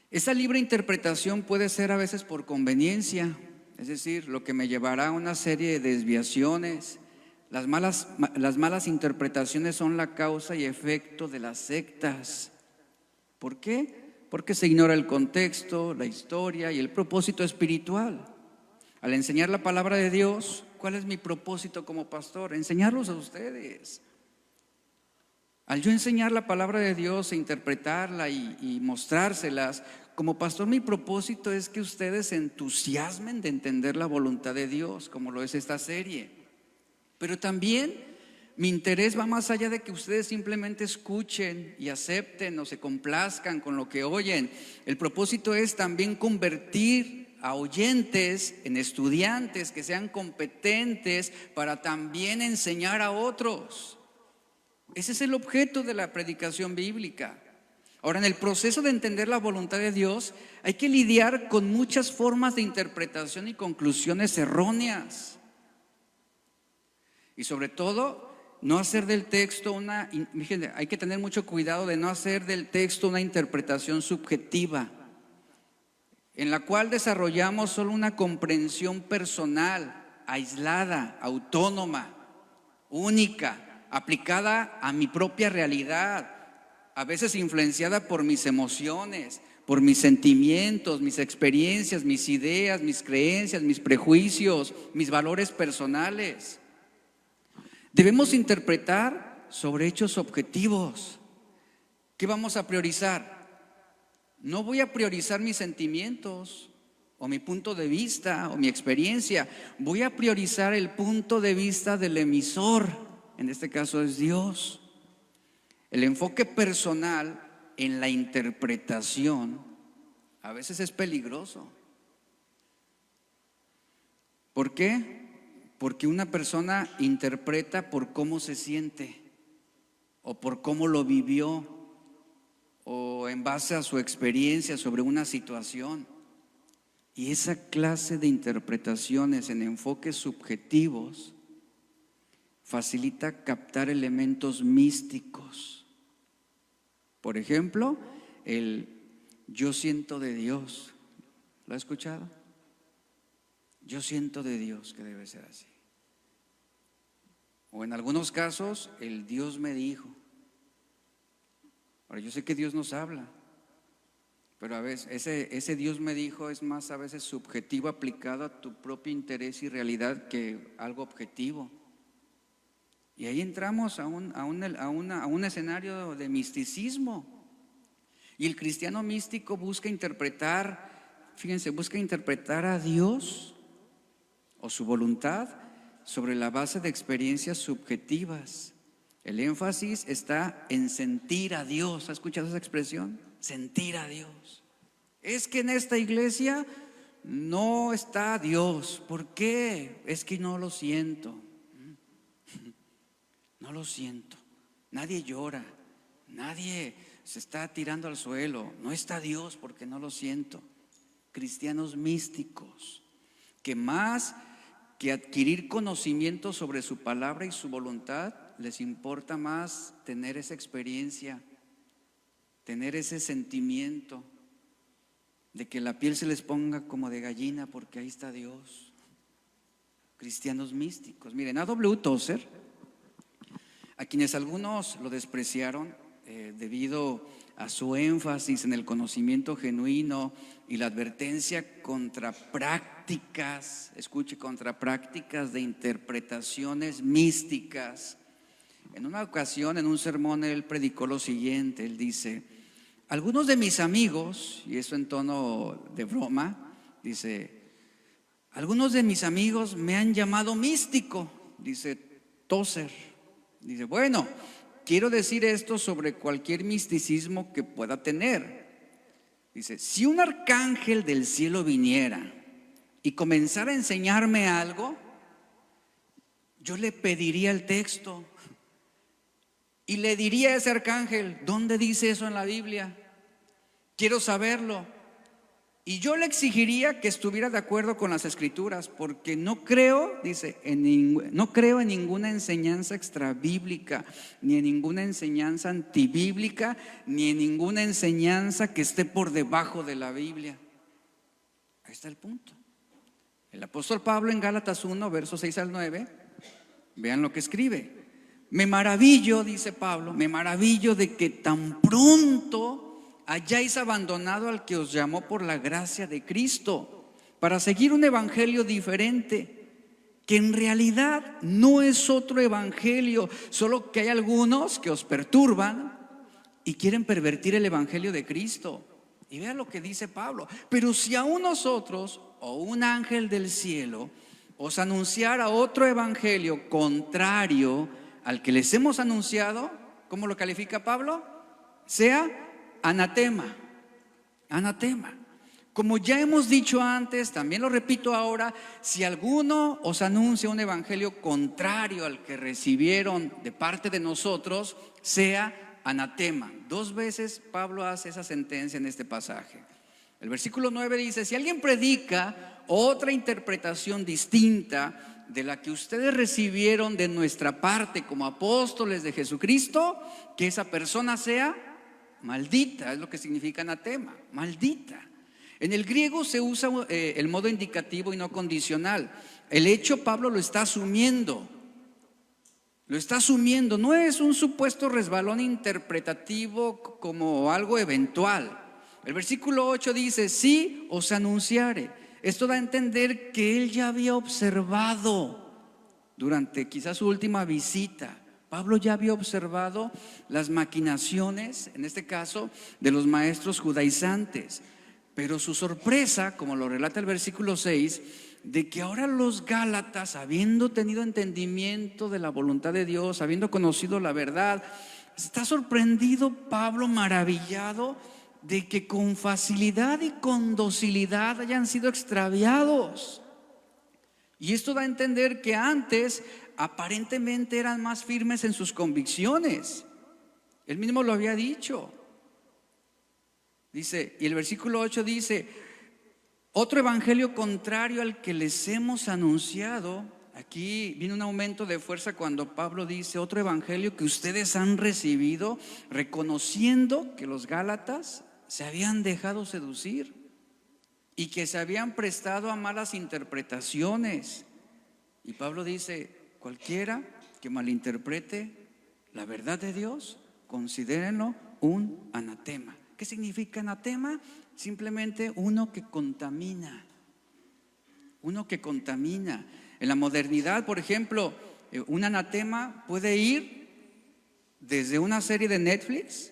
Esa libre interpretación puede ser a veces por conveniencia, es decir, lo que me llevará a una serie de desviaciones. Las malas interpretaciones son la causa y efecto de las sectas. ¿Por qué? Porque se ignora el contexto, la historia y el propósito espiritual. Al enseñar la palabra de Dios, ¿cuál es mi propósito como pastor? Enseñarlos a ustedes. Al yo enseñar la palabra de Dios e interpretarla y mostrárselas, como pastor mi propósito es que ustedes se entusiasmen de entender la voluntad de Dios, como lo es esta serie. Pero también mi interés va más allá de que ustedes simplemente escuchen y acepten o se complazcan con lo que oyen. El propósito es también convertir a oyentes en estudiantes que sean competentes para también enseñar a otros. Ese es el objeto de la predicación bíblica. Ahora, en el proceso de entender la voluntad de Dios, hay que lidiar con muchas formas de interpretación y conclusiones erróneas. Y sobre todo, no hacer del texto hay que tener mucho cuidado de no hacer del texto una interpretación subjetiva, en la cual desarrollamos solo una comprensión personal, aislada, autónoma, única, aplicada a mi propia realidad, a veces influenciada por mis emociones, por mis sentimientos, mis experiencias, mis ideas, mis creencias, mis prejuicios, mis valores personales. Debemos interpretar sobre hechos objetivos. ¿Qué vamos a priorizar? No voy a priorizar mis sentimientos o mi punto de vista o mi experiencia. Voy a priorizar el punto de vista del emisor. En este caso es Dios. El enfoque personal en la interpretación a veces es peligroso. ¿Por qué? Porque una persona interpreta por cómo se siente o por cómo lo vivió o en base a su experiencia sobre una situación. Y esa clase de interpretaciones en enfoques subjetivos facilita captar elementos místicos. Por ejemplo, el yo siento de Dios. ¿Lo ha escuchado? Yo siento de Dios que debe ser así. O en algunos casos, el Dios me dijo. Ahora, yo sé que Dios nos habla, pero a veces ese Dios me dijo es más a veces subjetivo, aplicado a tu propio interés y realidad que algo objetivo. Y ahí entramos a un escenario de misticismo. Y el cristiano místico busca interpretar, fíjense, busca interpretar a Dios o su voluntad sobre la base de experiencias subjetivas. El énfasis está en sentir a Dios. ¿Ha escuchado esa expresión? Sentir a Dios. Es que en esta iglesia no está Dios. ¿Por qué? Es que no lo siento. No lo siento. Nadie llora, nadie se está tirando al suelo. No está Dios porque no lo siento. Cristianos místicos que más que adquirir conocimiento sobre su palabra y su voluntad, les importa más tener esa experiencia, tener ese sentimiento de que la piel se les ponga como de gallina porque ahí está Dios. Cristianos místicos. Miren, A.W. Tozer, a quienes algunos lo despreciaron debido a su énfasis en el conocimiento genuino y la advertencia contra prácticas, escuche, contra prácticas de interpretaciones místicas. En una ocasión, en un sermón, él predicó lo siguiente. Él dice: algunos de mis amigos, y eso en tono de broma, dice: algunos de mis amigos me han llamado místico, dice Tozer. Dice: bueno, quiero decir esto sobre cualquier misticismo que pueda tener. Dice: si un arcángel del cielo viniera y comenzara a enseñarme algo, yo le pediría el texto y le diría a ese arcángel: ¿dónde dice eso en la Biblia? Quiero saberlo. Y yo le exigiría que estuviera de acuerdo con las Escrituras, porque no creo, dice, no creo en ninguna enseñanza extrabíblica, ni en ninguna enseñanza antibíblica, ni en ninguna enseñanza que esté por debajo de la Biblia. Ahí está el punto. El apóstol Pablo en Gálatas 1, versos 6 al 9, vean lo que escribe. Me maravillo, dice Pablo, me maravillo de que tan pronto hayáis abandonado al que os llamó por la gracia de Cristo para seguir un evangelio diferente, que en realidad no es otro evangelio, solo que hay algunos que os perturban y quieren pervertir el evangelio de Cristo. Y vean lo que dice Pablo: pero si aún nosotros o un ángel del cielo os anunciara otro evangelio contrario al que les hemos anunciado, ¿cómo lo califica Pablo? Sea anatema, anatema. Como ya hemos dicho antes, también lo repito ahora: si alguno os anuncia un evangelio contrario al que recibieron de parte de nosotros, sea anatema. 2 veces Pablo hace esa sentencia en este pasaje. El versículo 9 dice: si alguien predica otra interpretación distinta de la que ustedes recibieron de nuestra parte como apóstoles de Jesucristo, que esa persona sea maldita. Es lo que significa anatema, maldita. En el griego se usa el modo indicativo y no condicional. El hecho Pablo lo está asumiendo. Lo está asumiendo. No es un supuesto resbalón interpretativo como algo eventual. El versículo 8 dice: si os anunciare. Esto da a entender que él ya había observado durante quizás su última visita. Pablo ya había observado las maquinaciones, en este caso, de los maestros judaizantes. Pero su sorpresa, como lo relata el versículo 6, de que ahora los gálatas, habiendo tenido entendimiento de la voluntad de Dios, habiendo conocido la verdad, está sorprendido Pablo, maravillado de que con facilidad y con docilidad hayan sido extraviados. Y esto da a entender que antes aparentemente eran más firmes en sus convicciones. Él mismo lo había dicho. Dice, y el versículo 8 dice: otro evangelio contrario al que les hemos anunciado. Aquí viene un aumento de fuerza cuando Pablo dice: otro evangelio que ustedes han recibido, reconociendo que los gálatas se habían dejado seducir y que se habían prestado a malas interpretaciones. Y Pablo dice: cualquiera que malinterprete la verdad de Dios, considérenlo un anatema. ¿Qué significa anatema? Simplemente uno que contamina. Uno que contamina. En la modernidad, por ejemplo, un anatema puede ir desde una serie de Netflix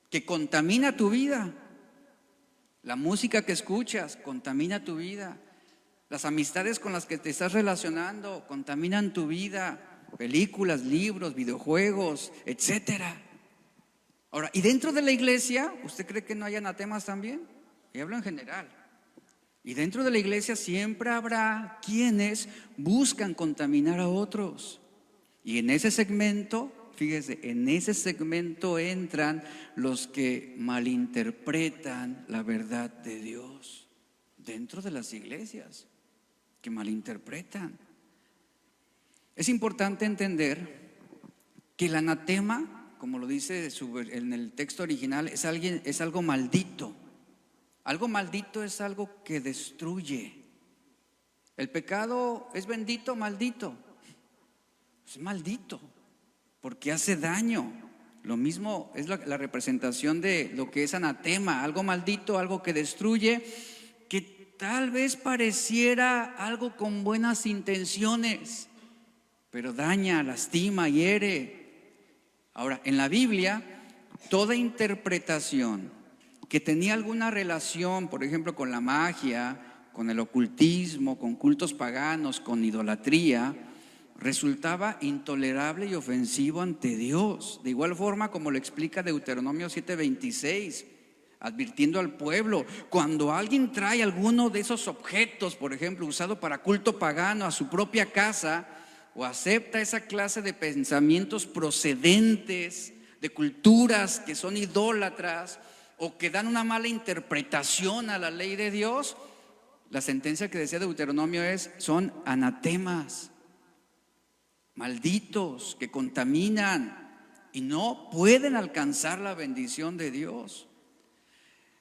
que contamina tu vida. La música que escuchas contamina tu vida. Las amistades con las que te estás relacionando contaminan tu vida. Películas, libros, videojuegos, etcétera. Ahora, ¿y dentro de la iglesia, usted cree que no hay anatemas también? Y hablo en general. Y dentro de la iglesia siempre habrá quienes buscan contaminar a otros. Y en ese segmento, fíjese, en ese segmento entran los que malinterpretan la verdad de Dios. Dentro de las iglesias, que malinterpretan. Es importante entender que el anatema, como lo dice en el texto original, es algo maldito. Algo maldito es algo que destruye. El pecado es bendito, maldito. Es maldito, porque hace daño. Lo mismo es la representación de lo que es anatema, algo maldito, algo que destruye, que tal vez pareciera algo con buenas intenciones, pero daña, lastima, hiere. Ahora, en la Biblia, toda interpretación que tenía alguna relación, por ejemplo, con la magia, con el ocultismo, con cultos paganos, con idolatría, resultaba intolerable y ofensivo ante Dios. De igual forma como lo explica Deuteronomio 7:26, advirtiendo al pueblo, cuando alguien trae alguno de esos objetos, por ejemplo, usado para culto pagano a su propia casa, o acepta esa clase de pensamientos procedentes de culturas que son idólatras, o que dan una mala interpretación a la ley de Dios, la sentencia que decía Deuteronomio son anatemas, malditos, que contaminan y no pueden alcanzar la bendición de Dios.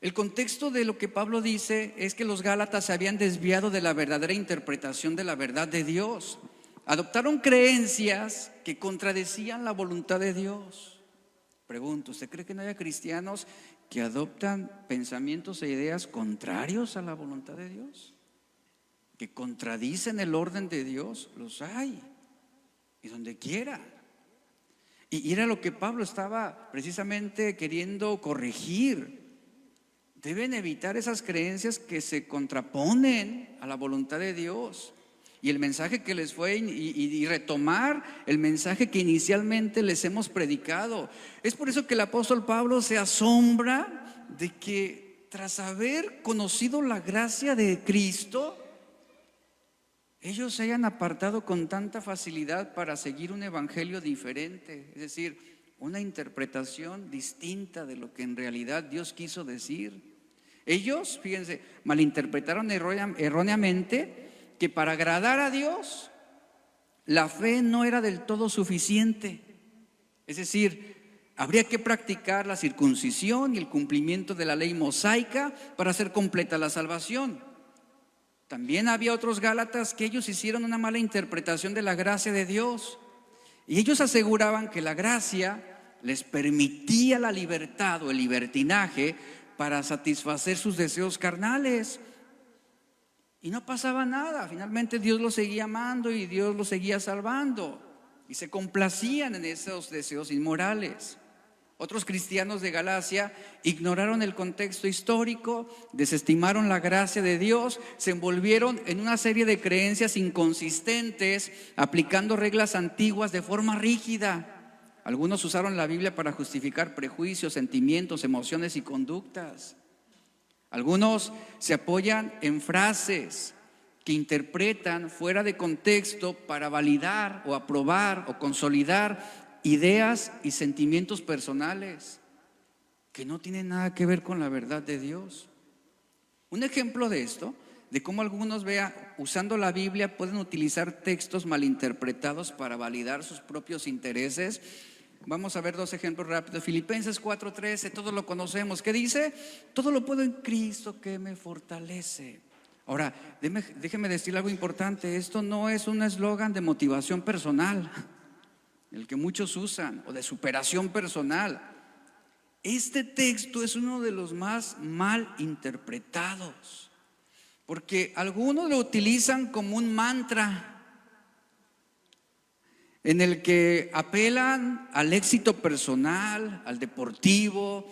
El contexto de lo que Pablo dice es que los gálatas se habían desviado de la verdadera interpretación de la verdad de Dios. Adoptaron creencias que contradecían la voluntad de Dios. Pregunto, ¿usted cree que no haya cristianos que adoptan pensamientos e ideas contrarios a la voluntad de Dios? Que contradicen el orden de Dios. Los hay, y donde quiera. Y era lo que Pablo estaba precisamente queriendo corregir. Deben evitar esas creencias que se contraponen a la voluntad de Dios. Y el mensaje que les fue y retomar el mensaje que inicialmente les hemos predicado. Es por eso que el apóstol Pablo se asombra de que tras haber conocido la gracia de Cristo, ellos se hayan apartado con tanta facilidad para seguir un evangelio diferente, es decir, una interpretación distinta de lo que en realidad Dios quiso decir. Ellos, fíjense, malinterpretaron erróneamente que para agradar a Dios la fe no era del todo suficiente. Es decir, habría que practicar la circuncisión y el cumplimiento de la ley mosaica para hacer completa la salvación. También había otros gálatas que ellos hicieron una mala interpretación de la gracia de Dios, y ellos aseguraban que la gracia les permitía la libertad o el libertinaje para satisfacer sus deseos carnales. Y no pasaba nada, finalmente Dios los seguía amando y Dios los seguía salvando, y se complacían en esos deseos inmorales. Otros cristianos de Galacia ignoraron el contexto histórico, desestimaron la gracia de Dios, se envolvieron en una serie de creencias inconsistentes, aplicando reglas antiguas de forma rígida. Algunos usaron la Biblia para justificar prejuicios, sentimientos, emociones y conductas. Algunos se apoyan en frases que interpretan fuera de contexto para validar o aprobar o consolidar ideas y sentimientos personales que no tienen nada que ver con la verdad de Dios. Un ejemplo de esto, de cómo algunos usando la Biblia pueden utilizar textos malinterpretados para validar sus propios intereses. Vamos a ver dos ejemplos rápidos. Filipenses 4:13, todos lo conocemos. ¿Qué dice? Todo lo puedo en Cristo que me fortalece. Ahora, déjeme decir algo importante. Esto no es un eslogan de motivación personal, el que muchos usan, o de superación personal. Este texto es uno de los más mal interpretados, porque algunos lo utilizan como un mantra en el que apelan al éxito personal, al deportivo.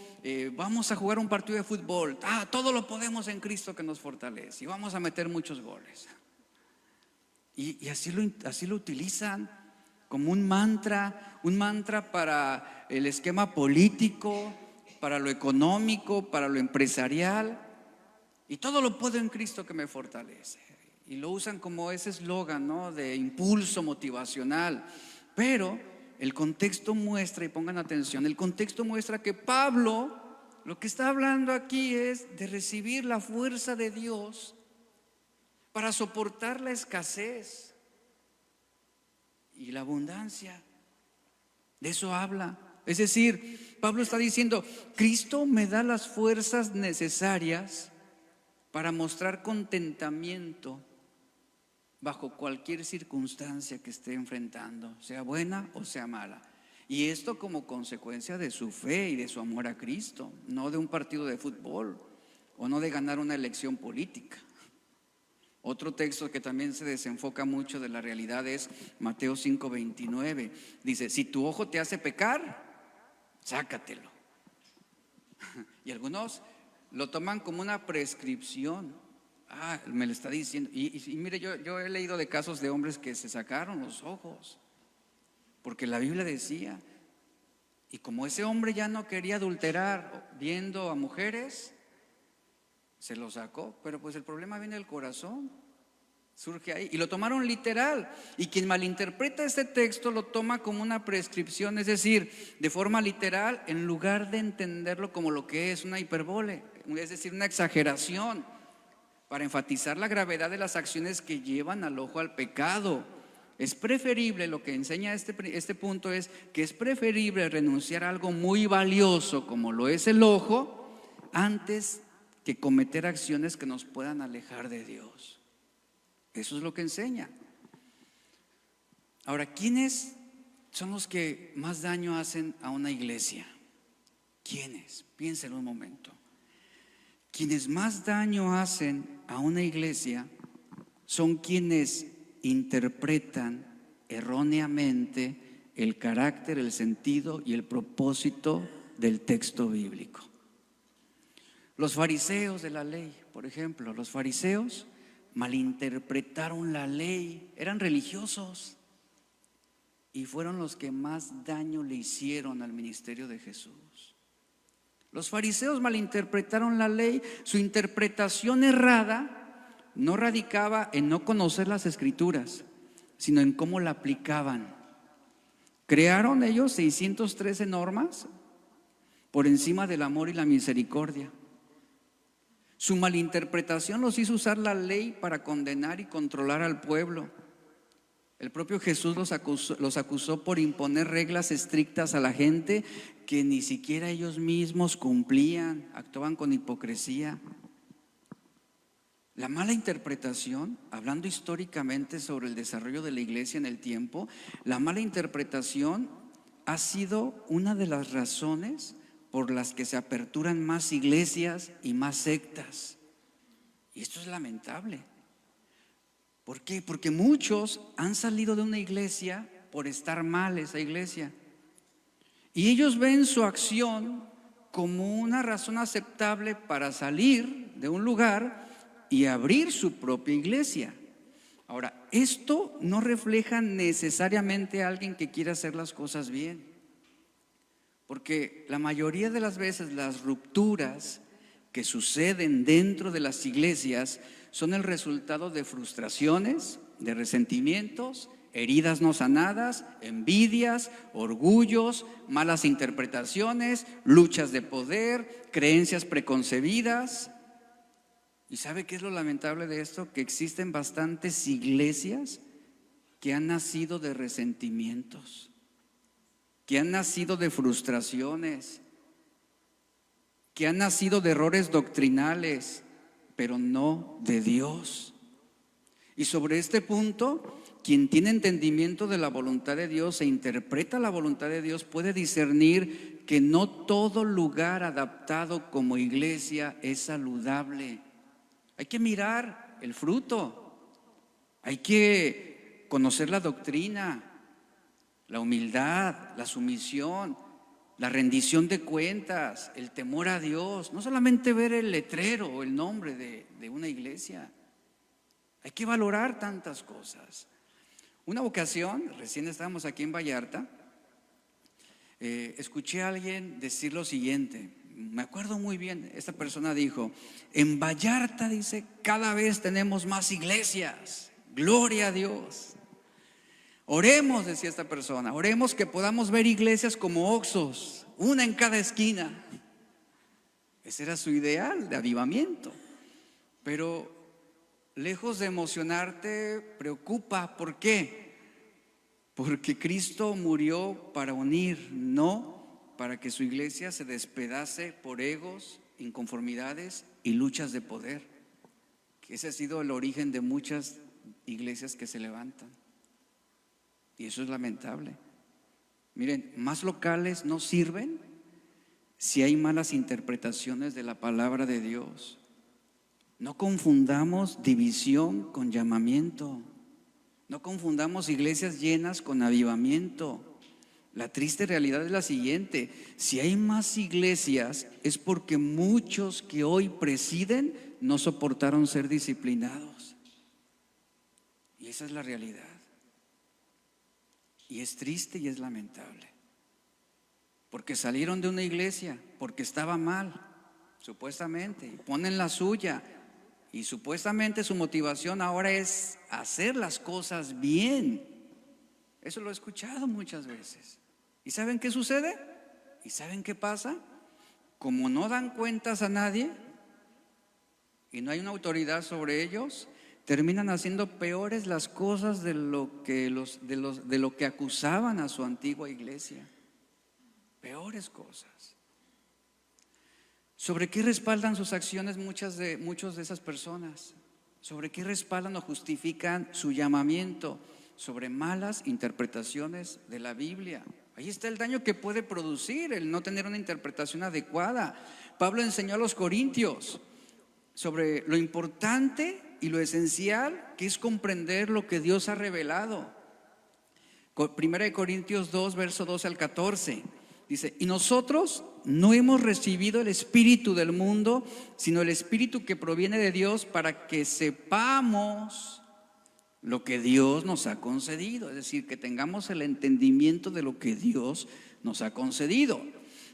Vamos a jugar un partido de fútbol, todo lo podemos en Cristo que nos fortalece, y vamos a meter muchos goles. Y así lo utilizan como un mantra para el esquema político, para lo económico, para lo empresarial. Y todo lo puedo en Cristo que me fortalece. Y lo usan como ese eslogan, ¿no?, de impulso motivacional. Pero el contexto muestra, y pongan atención, el contexto muestra que Pablo lo que está hablando aquí es de recibir la fuerza de Dios para soportar la escasez y la abundancia. De eso habla. Es decir, Pablo está diciendo, Cristo me da las fuerzas necesarias para mostrar contentamiento bajo cualquier circunstancia que esté enfrentando, sea buena o sea mala. Y esto como consecuencia de su fe y de su amor a Cristo, no de un partido de fútbol o no de ganar una elección política. Otro texto que también se desenfoca mucho de la realidad es Mateo 5:29. Dice, si tu ojo te hace pecar, sácatelo. Y algunos lo toman como una prescripción. Me lo está diciendo. Y mire, yo he leído de casos de hombres que se sacaron los ojos, porque la Biblia decía, y como ese hombre ya no quería adulterar viendo a mujeres, se lo sacó. Pero pues el problema viene del corazón, surge ahí, y lo tomaron literal. Y quien malinterpreta este texto lo toma como una prescripción, es decir, de forma literal, en lugar de entenderlo como lo que es una hiperbole, es decir, una exageración, para enfatizar la gravedad de las acciones que llevan al ojo al pecado. Es preferible, lo que enseña este punto es que es preferible renunciar a algo muy valioso como lo es el ojo, antes que cometer acciones que nos puedan alejar de Dios. Eso es lo que enseña. Ahora, ¿quiénes son los que más daño hacen a una iglesia? ¿Quiénes? Piénsenlo un momento. Quienes más daño hacen a una iglesia son quienes interpretan erróneamente el carácter, el sentido y el propósito del texto bíblico. Los fariseos de la ley, por ejemplo, los fariseos malinterpretaron la ley, eran religiosos y fueron los que más daño le hicieron al ministerio de Jesús. Los fariseos malinterpretaron la ley. Su interpretación errada no radicaba en no conocer las escrituras, sino en cómo la aplicaban. Crearon ellos 613 normas por encima del amor y la misericordia. Su malinterpretación los hizo usar la ley para condenar y controlar al pueblo. El propio Jesús los acusó por imponer reglas estrictas a la gente que ni siquiera ellos mismos cumplían, actuaban con hipocresía. La mala interpretación, hablando históricamente sobre el desarrollo de la iglesia en el tiempo, la mala interpretación ha sido una de las razones por las que se aperturan más iglesias y más sectas. Y esto es lamentable. ¿Por qué? Porque muchos han salido de una iglesia por estar mal esa iglesia. Y ellos ven su acción como una razón aceptable para salir de un lugar y abrir su propia iglesia. Ahora, esto no refleja necesariamente a alguien que quiera hacer las cosas bien. Porque la mayoría de las veces las rupturas que suceden dentro de las iglesias son el resultado de frustraciones, de resentimientos, heridas no sanadas, envidias, orgullos, malas interpretaciones, luchas de poder, creencias preconcebidas. ¿Y sabe qué es lo lamentable de esto? Que existen bastantes iglesias que han nacido de resentimientos, que han nacido de frustraciones, que han nacido de errores doctrinales, pero no de Dios. Y sobre este punto, quien tiene entendimiento de la voluntad de Dios e interpreta la voluntad de Dios puede discernir que no todo lugar adaptado como iglesia es saludable. Hay que mirar el fruto, hay que conocer la doctrina, la humildad, la sumisión, la rendición de cuentas, el temor a Dios. No solamente ver el letrero o el nombre de una iglesia. Hay que valorar tantas cosas. Una ocasión, recién estábamos aquí en Vallarta, escuché a alguien decir lo siguiente. me acuerdo muy bien, esta persona dijo, en Vallarta, dice, cada vez tenemos más iglesias, gloria a Dios. Oremos, decía esta persona, oremos que podamos ver iglesias como Oxxos, una en cada esquina. Ese era su ideal de avivamiento. Pero lejos de emocionarte, preocupa. ¿Por qué? Porque Cristo murió para unir, no para que su iglesia se despedace por egos, inconformidades y luchas de poder. Que ese ha sido el origen de muchas iglesias que se levantan. Y eso es lamentable. Miren, más locales no sirven si hay malas interpretaciones de la palabra de Dios. No confundamos división con llamamiento. No confundamos iglesias llenas con avivamiento. La triste realidad es la siguiente: si hay más iglesias es porque muchos que hoy presiden no soportaron ser disciplinados. Y esa es la realidad. Y es triste y es lamentable. Porque salieron de una iglesia, porque estaba mal, supuestamente, y ponen la suya. Y supuestamente su motivación ahora es hacer las cosas bien. Eso lo he escuchado muchas veces. ¿Y saben qué sucede? ¿Y saben qué pasa? Como no dan cuentas a nadie y no hay una autoridad sobre ellos, terminan haciendo peores las cosas de lo que acusaban a su antigua iglesia. Peores cosas. ¿Sobre qué respaldan sus acciones muchos de esas personas? ¿Sobre qué respaldan o justifican su llamamiento? Sobre malas interpretaciones de la Biblia. Ahí está el daño que puede producir el no tener una interpretación adecuada. Pablo enseñó a los corintios sobre lo importante y lo esencial que es comprender lo que Dios ha revelado. Primera de Corintios 2, verso 12 al 14. Dice, y nosotros no hemos recibido el espíritu del mundo, sino el espíritu que proviene de Dios, para que sepamos lo que Dios nos ha concedido. Es decir, que tengamos el entendimiento de lo que Dios nos ha concedido.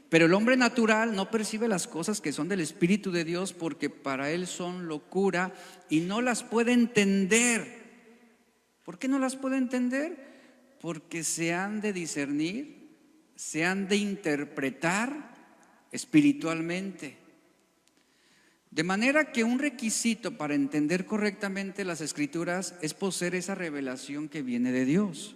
Pero el hombre natural no percibe las cosas que son del Espíritu de Dios, porque para él son locura y no las puede entender. ¿Por qué no las puede entender? Porque se han de discernir, se han de interpretar espiritualmente. De manera que un requisito para entender correctamente las Escrituras es poseer esa revelación que viene de Dios.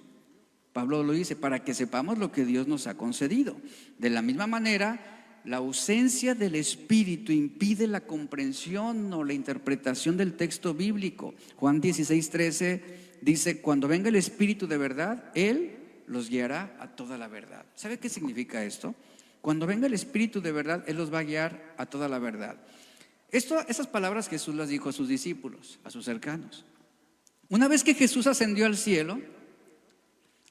Pablo lo dice, para que sepamos lo que Dios nos ha concedido. De la misma manera, la ausencia del Espíritu impide la comprensión o la interpretación del texto bíblico. Juan 16:13 dice, cuando venga el Espíritu de verdad, Él los guiará a toda la verdad. ¿Sabe qué significa esto? Cuando venga el Espíritu de verdad, Él los va a guiar a toda la verdad. Esas palabras Jesús las dijo a sus discípulos, a sus cercanos. Una vez que Jesús ascendió al cielo,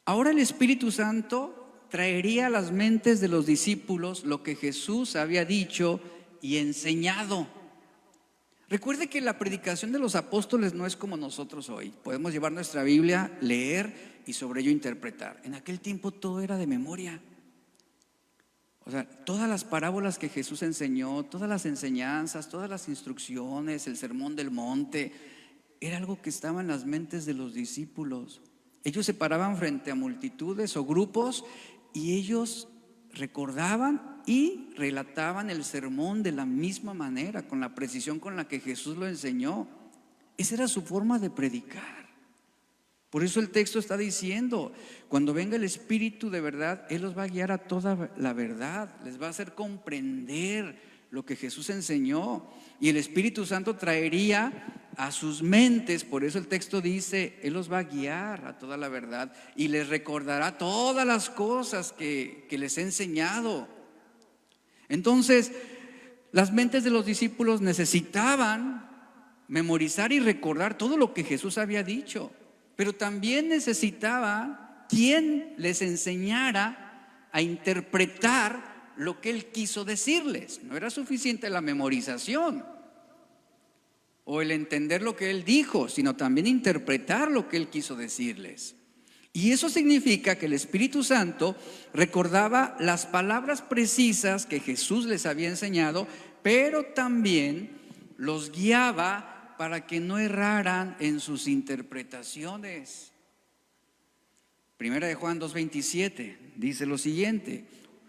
ahora el Espíritu Santo traería a las mentes de los discípulos lo que Jesús había dicho y enseñado. Recuerde que la predicación de los apóstoles no es como nosotros hoy. Podemos llevar nuestra Biblia, leer y sobre ello interpretar. En aquel tiempo todo era de memoria. O sea, todas las parábolas que Jesús enseñó, todas las enseñanzas, todas las instrucciones, el sermón del monte, era algo que estaba en las mentes de los discípulos. Ellos se paraban frente a multitudes o grupos y ellos recordaban y relataban el sermón de la misma manera, con la precisión con la que Jesús lo enseñó. Esa era su forma de predicar. Por eso el texto está diciendo, cuando venga el Espíritu de verdad, Él los va a guiar a toda la verdad, les va a hacer comprender lo que Jesús enseñó, y el Espíritu Santo traería a sus mentes, por eso el texto dice, Él los va a guiar a toda la verdad y les recordará todas las cosas que les he enseñado. Entonces, las mentes de los discípulos necesitaban memorizar y recordar todo lo que Jesús había dicho, pero también necesitaba quien les enseñara a interpretar lo que Él quiso decirles. No era suficiente la memorización o el entender lo que Él dijo, sino también interpretar lo que Él quiso decirles. Y eso significa que el Espíritu Santo recordaba las palabras precisas que Jesús les había enseñado, pero también los guiaba para que no erraran en sus interpretaciones. Primera de Juan 2:27 dice lo siguiente,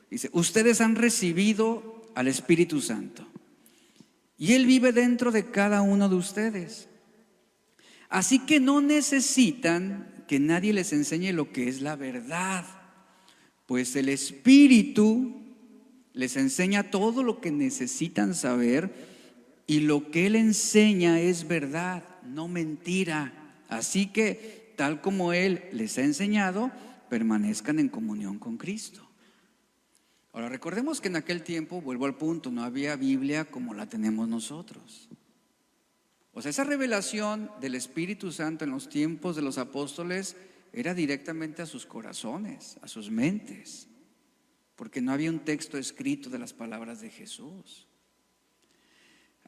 dice: ustedes han recibido al Espíritu Santo y Él vive dentro de cada uno de ustedes. Así que no necesitan que nadie les enseñe lo que es la verdad, pues el Espíritu les enseña todo lo que necesitan saber, y lo que Él enseña es verdad, no mentira. Así que, tal como Él les ha enseñado, permanezcan en comunión con Cristo. Ahora, recordemos que en aquel tiempo, vuelvo al punto, no había Biblia como la tenemos nosotros. O sea, esa revelación del Espíritu Santo en los tiempos de los apóstoles era directamente a sus corazones, a sus mentes, porque no había un texto escrito de las palabras de Jesús.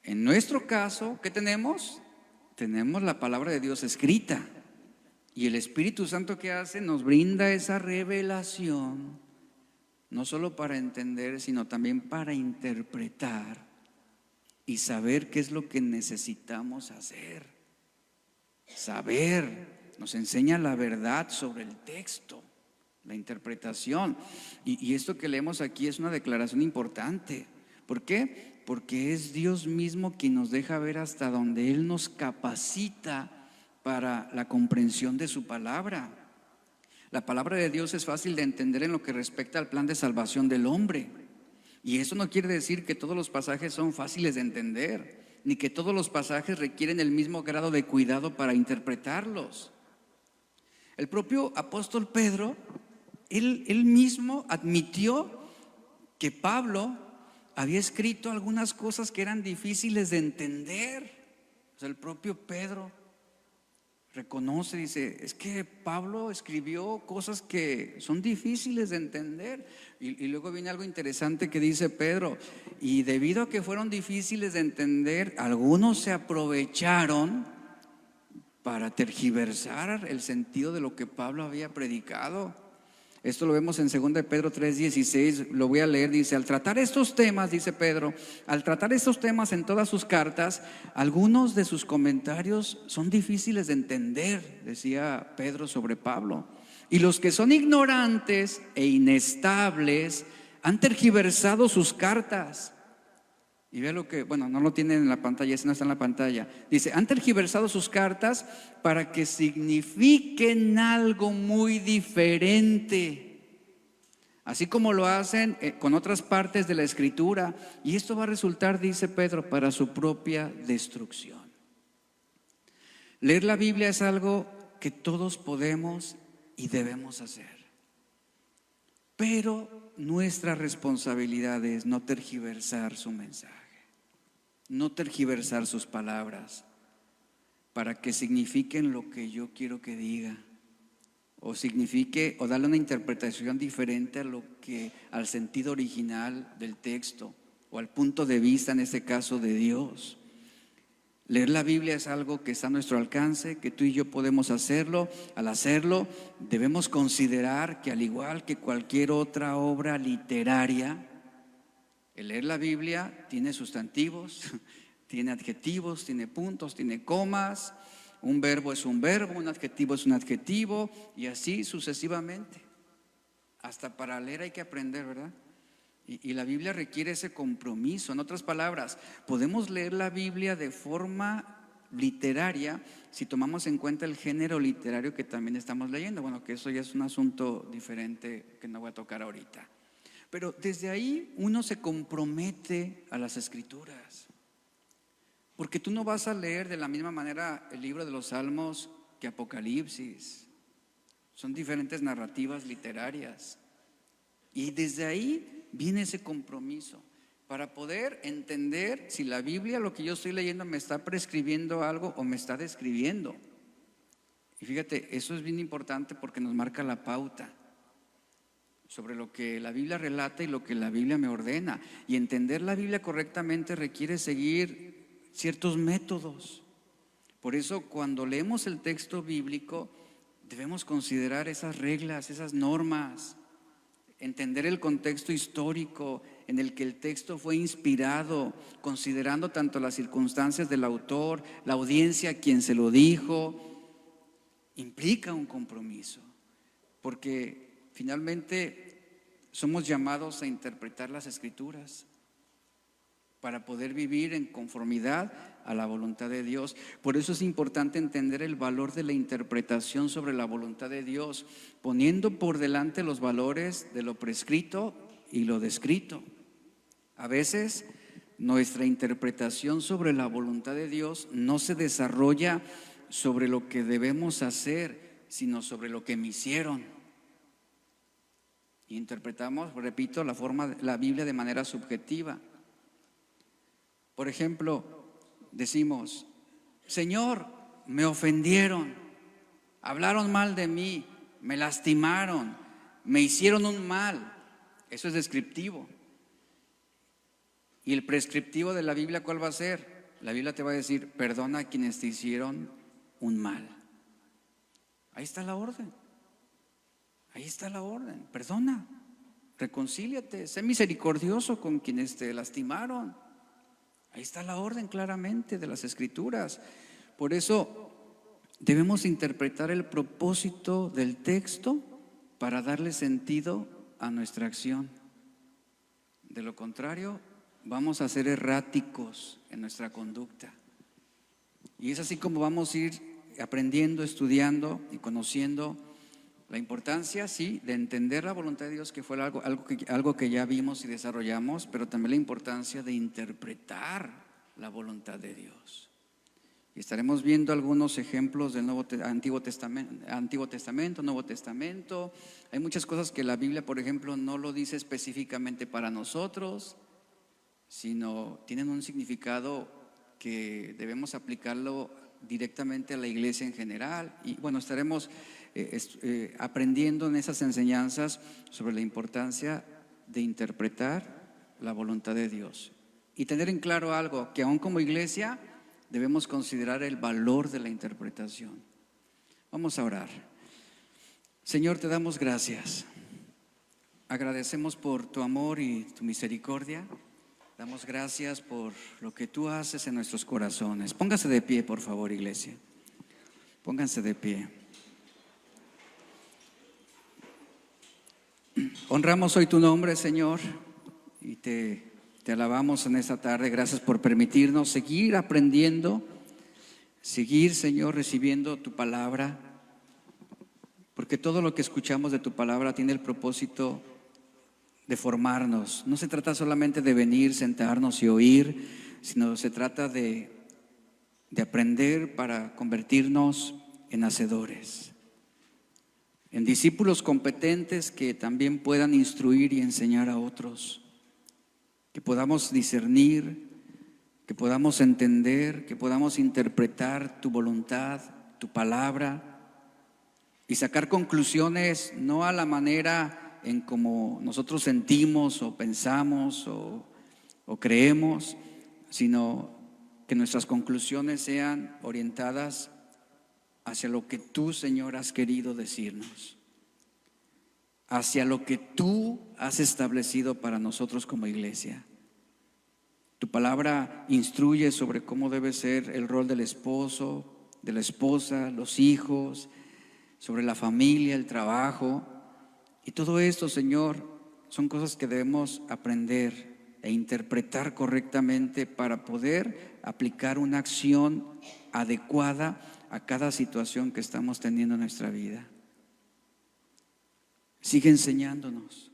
En nuestro caso, ¿qué tenemos? Tenemos la palabra de Dios escrita, y el Espíritu Santo, ¿qué hace? Nos brinda esa revelación, no solo para entender, sino también para interpretar y saber qué es lo que necesitamos hacer. Saber, nos enseña la verdad sobre el texto, la interpretación. Y esto que leemos aquí es una declaración importante. ¿Por qué? Porque es Dios mismo quien nos deja ver hasta donde Él nos capacita para la comprensión de su palabra. La palabra de Dios es fácil de entender en lo que respecta al plan de salvación del hombre. Y eso no quiere decir que todos los pasajes son fáciles de entender, ni que todos los pasajes requieren el mismo grado de cuidado para interpretarlos. El propio apóstol Pedro, él mismo admitió que Pablo había escrito algunas cosas que eran difíciles de entender. O sea, el propio Pedro reconoce, dice, es que Pablo escribió cosas que son difíciles de entender. Y luego viene algo interesante que dice Pedro: y debido a que fueron difíciles de entender, algunos se aprovecharon para tergiversar el sentido de lo que Pablo había predicado. Esto lo vemos en 2 Pedro 3:16, lo voy a leer, dice: al tratar estos temas, dice Pedro, al tratar estos temas en todas sus cartas, algunos de sus comentarios son difíciles de entender, decía Pedro sobre Pablo. Y los que son ignorantes e inestables han tergiversado sus cartas. Y vea lo que, bueno, no lo tienen en la pantalla, ese no está en la pantalla. Dice: han tergiversado sus cartas para que signifiquen algo muy diferente, así como lo hacen con otras partes de la Escritura. Y esto va a resultar, dice Pedro, para su propia destrucción. Leer la Biblia es algo que todos podemos y debemos hacer, pero nuestra responsabilidad es no tergiversar su mensaje, no tergiversar sus palabras para que signifiquen lo que yo quiero que diga, o signifique, o darle una interpretación diferente a lo que, al sentido original del texto, o al punto de vista, en este caso, de Dios. Leer la Biblia es algo que está a nuestro alcance, que tú y yo podemos hacerlo. Al hacerlo, debemos considerar que, al igual que cualquier otra obra literaria, el leer la Biblia tiene sustantivos, tiene adjetivos, tiene puntos, tiene comas. Un verbo es un verbo, un adjetivo es un adjetivo, y así sucesivamente. Hasta para leer hay que aprender, ¿verdad? Y la Biblia requiere ese compromiso. En otras palabras, podemos leer la Biblia de forma literaria si tomamos en cuenta el género literario que también estamos leyendo. Bueno, que eso ya es un asunto diferente que no voy a tocar ahorita. Pero desde ahí uno se compromete a las Escrituras, porque tú no vas a leer de la misma manera el libro de los Salmos que Apocalipsis. Son diferentes narrativas literarias, y desde ahí viene ese compromiso para poder entender si la Biblia, lo que yo estoy leyendo, me está prescribiendo algo o me está describiendo. Y fíjate, eso es bien importante porque nos marca la pauta sobre lo que la Biblia relata y lo que la Biblia me ordena. Y entender la Biblia correctamente requiere seguir ciertos métodos. Por eso, cuando leemos el texto bíblico, Debemos considerar esas reglas, esas normas, entender el contexto histórico en el que el texto fue inspirado, considerando tanto las circunstancias del autor, la audiencia a quien se lo dijo. Implica un compromiso, porque finalmente somos llamados a interpretar las Escrituras para poder vivir en conformidad a la voluntad de Dios. Por eso es importante entender el valor de la interpretación sobre la voluntad de Dios, poniendo por delante los valores de lo prescrito y lo descrito. A veces nuestra interpretación sobre la voluntad de Dios no se desarrolla sobre lo que debemos hacer, sino sobre lo que me hicieron. Y interpretamos, repito, la Biblia de manera subjetiva. Por ejemplo, decimos: Señor, me ofendieron, hablaron mal de mí, me lastimaron, me hicieron un mal. Eso es descriptivo. ¿Y el prescriptivo de la Biblia cuál va a ser? La Biblia te va a decir: perdona a quienes te hicieron un mal. Ahí está la orden. Ahí está la orden. Perdona, reconcíliate, sé misericordioso con quienes te lastimaron. Ahí está la orden claramente de las Escrituras. Por eso debemos interpretar el propósito del texto para darle sentido a nuestra acción. De lo contrario, vamos a ser erráticos en nuestra conducta. Y es así como vamos a ir aprendiendo, estudiando y conociendo la importancia, sí, de entender la voluntad de Dios, que fue algo que ya vimos y desarrollamos, pero también la importancia de interpretar la voluntad de Dios. Y estaremos viendo algunos ejemplos del Antiguo Testamento, Nuevo Testamento. Hay muchas cosas que la Biblia, por ejemplo, no lo dice específicamente para nosotros, sino tienen un significado que debemos aplicarlo directamente a la iglesia en general. Y bueno, estaremos aprendiendo en esas enseñanzas sobre la importancia de interpretar la voluntad de Dios y tener en claro algo, que aún como iglesia debemos considerar el valor de la interpretación. Vamos a orar. Señor, te damos gracias. Agradecemos por tu amor y tu misericordia. Damos gracias por lo que tú haces en nuestros corazones. Póngase de pie, por favor, iglesia. Pónganse de pie. Honramos hoy tu nombre, Señor, y te alabamos en esta tarde. Gracias por permitirnos seguir aprendiendo, seguir, Señor, recibiendo tu palabra, porque todo lo que escuchamos de tu palabra tiene el propósito de formarnos. No se trata solamente de venir, sentarnos y oír, sino se trata de aprender para convertirnos en hacedores, en discípulos competentes que también puedan instruir y enseñar a otros, que podamos discernir, que podamos entender, que podamos interpretar tu voluntad, tu palabra y sacar conclusiones no a la manera en como nosotros sentimos o pensamos o creemos, sino que nuestras conclusiones sean orientadas hacia lo que tú, Señor, has querido decirnos, hacia lo que tú has establecido para nosotros como iglesia. Tu palabra instruye sobre cómo debe ser el rol del esposo, de la esposa, los hijos, sobre la familia, el trabajo. Y todo esto, Señor, son cosas que debemos aprender e interpretar correctamente para poder aplicar una acción adecuada a cada situación que estamos teniendo en nuestra vida. Sigue enseñándonos,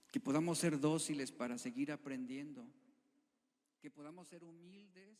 que podamos ser dóciles para seguir aprendiendo, que podamos ser humildes.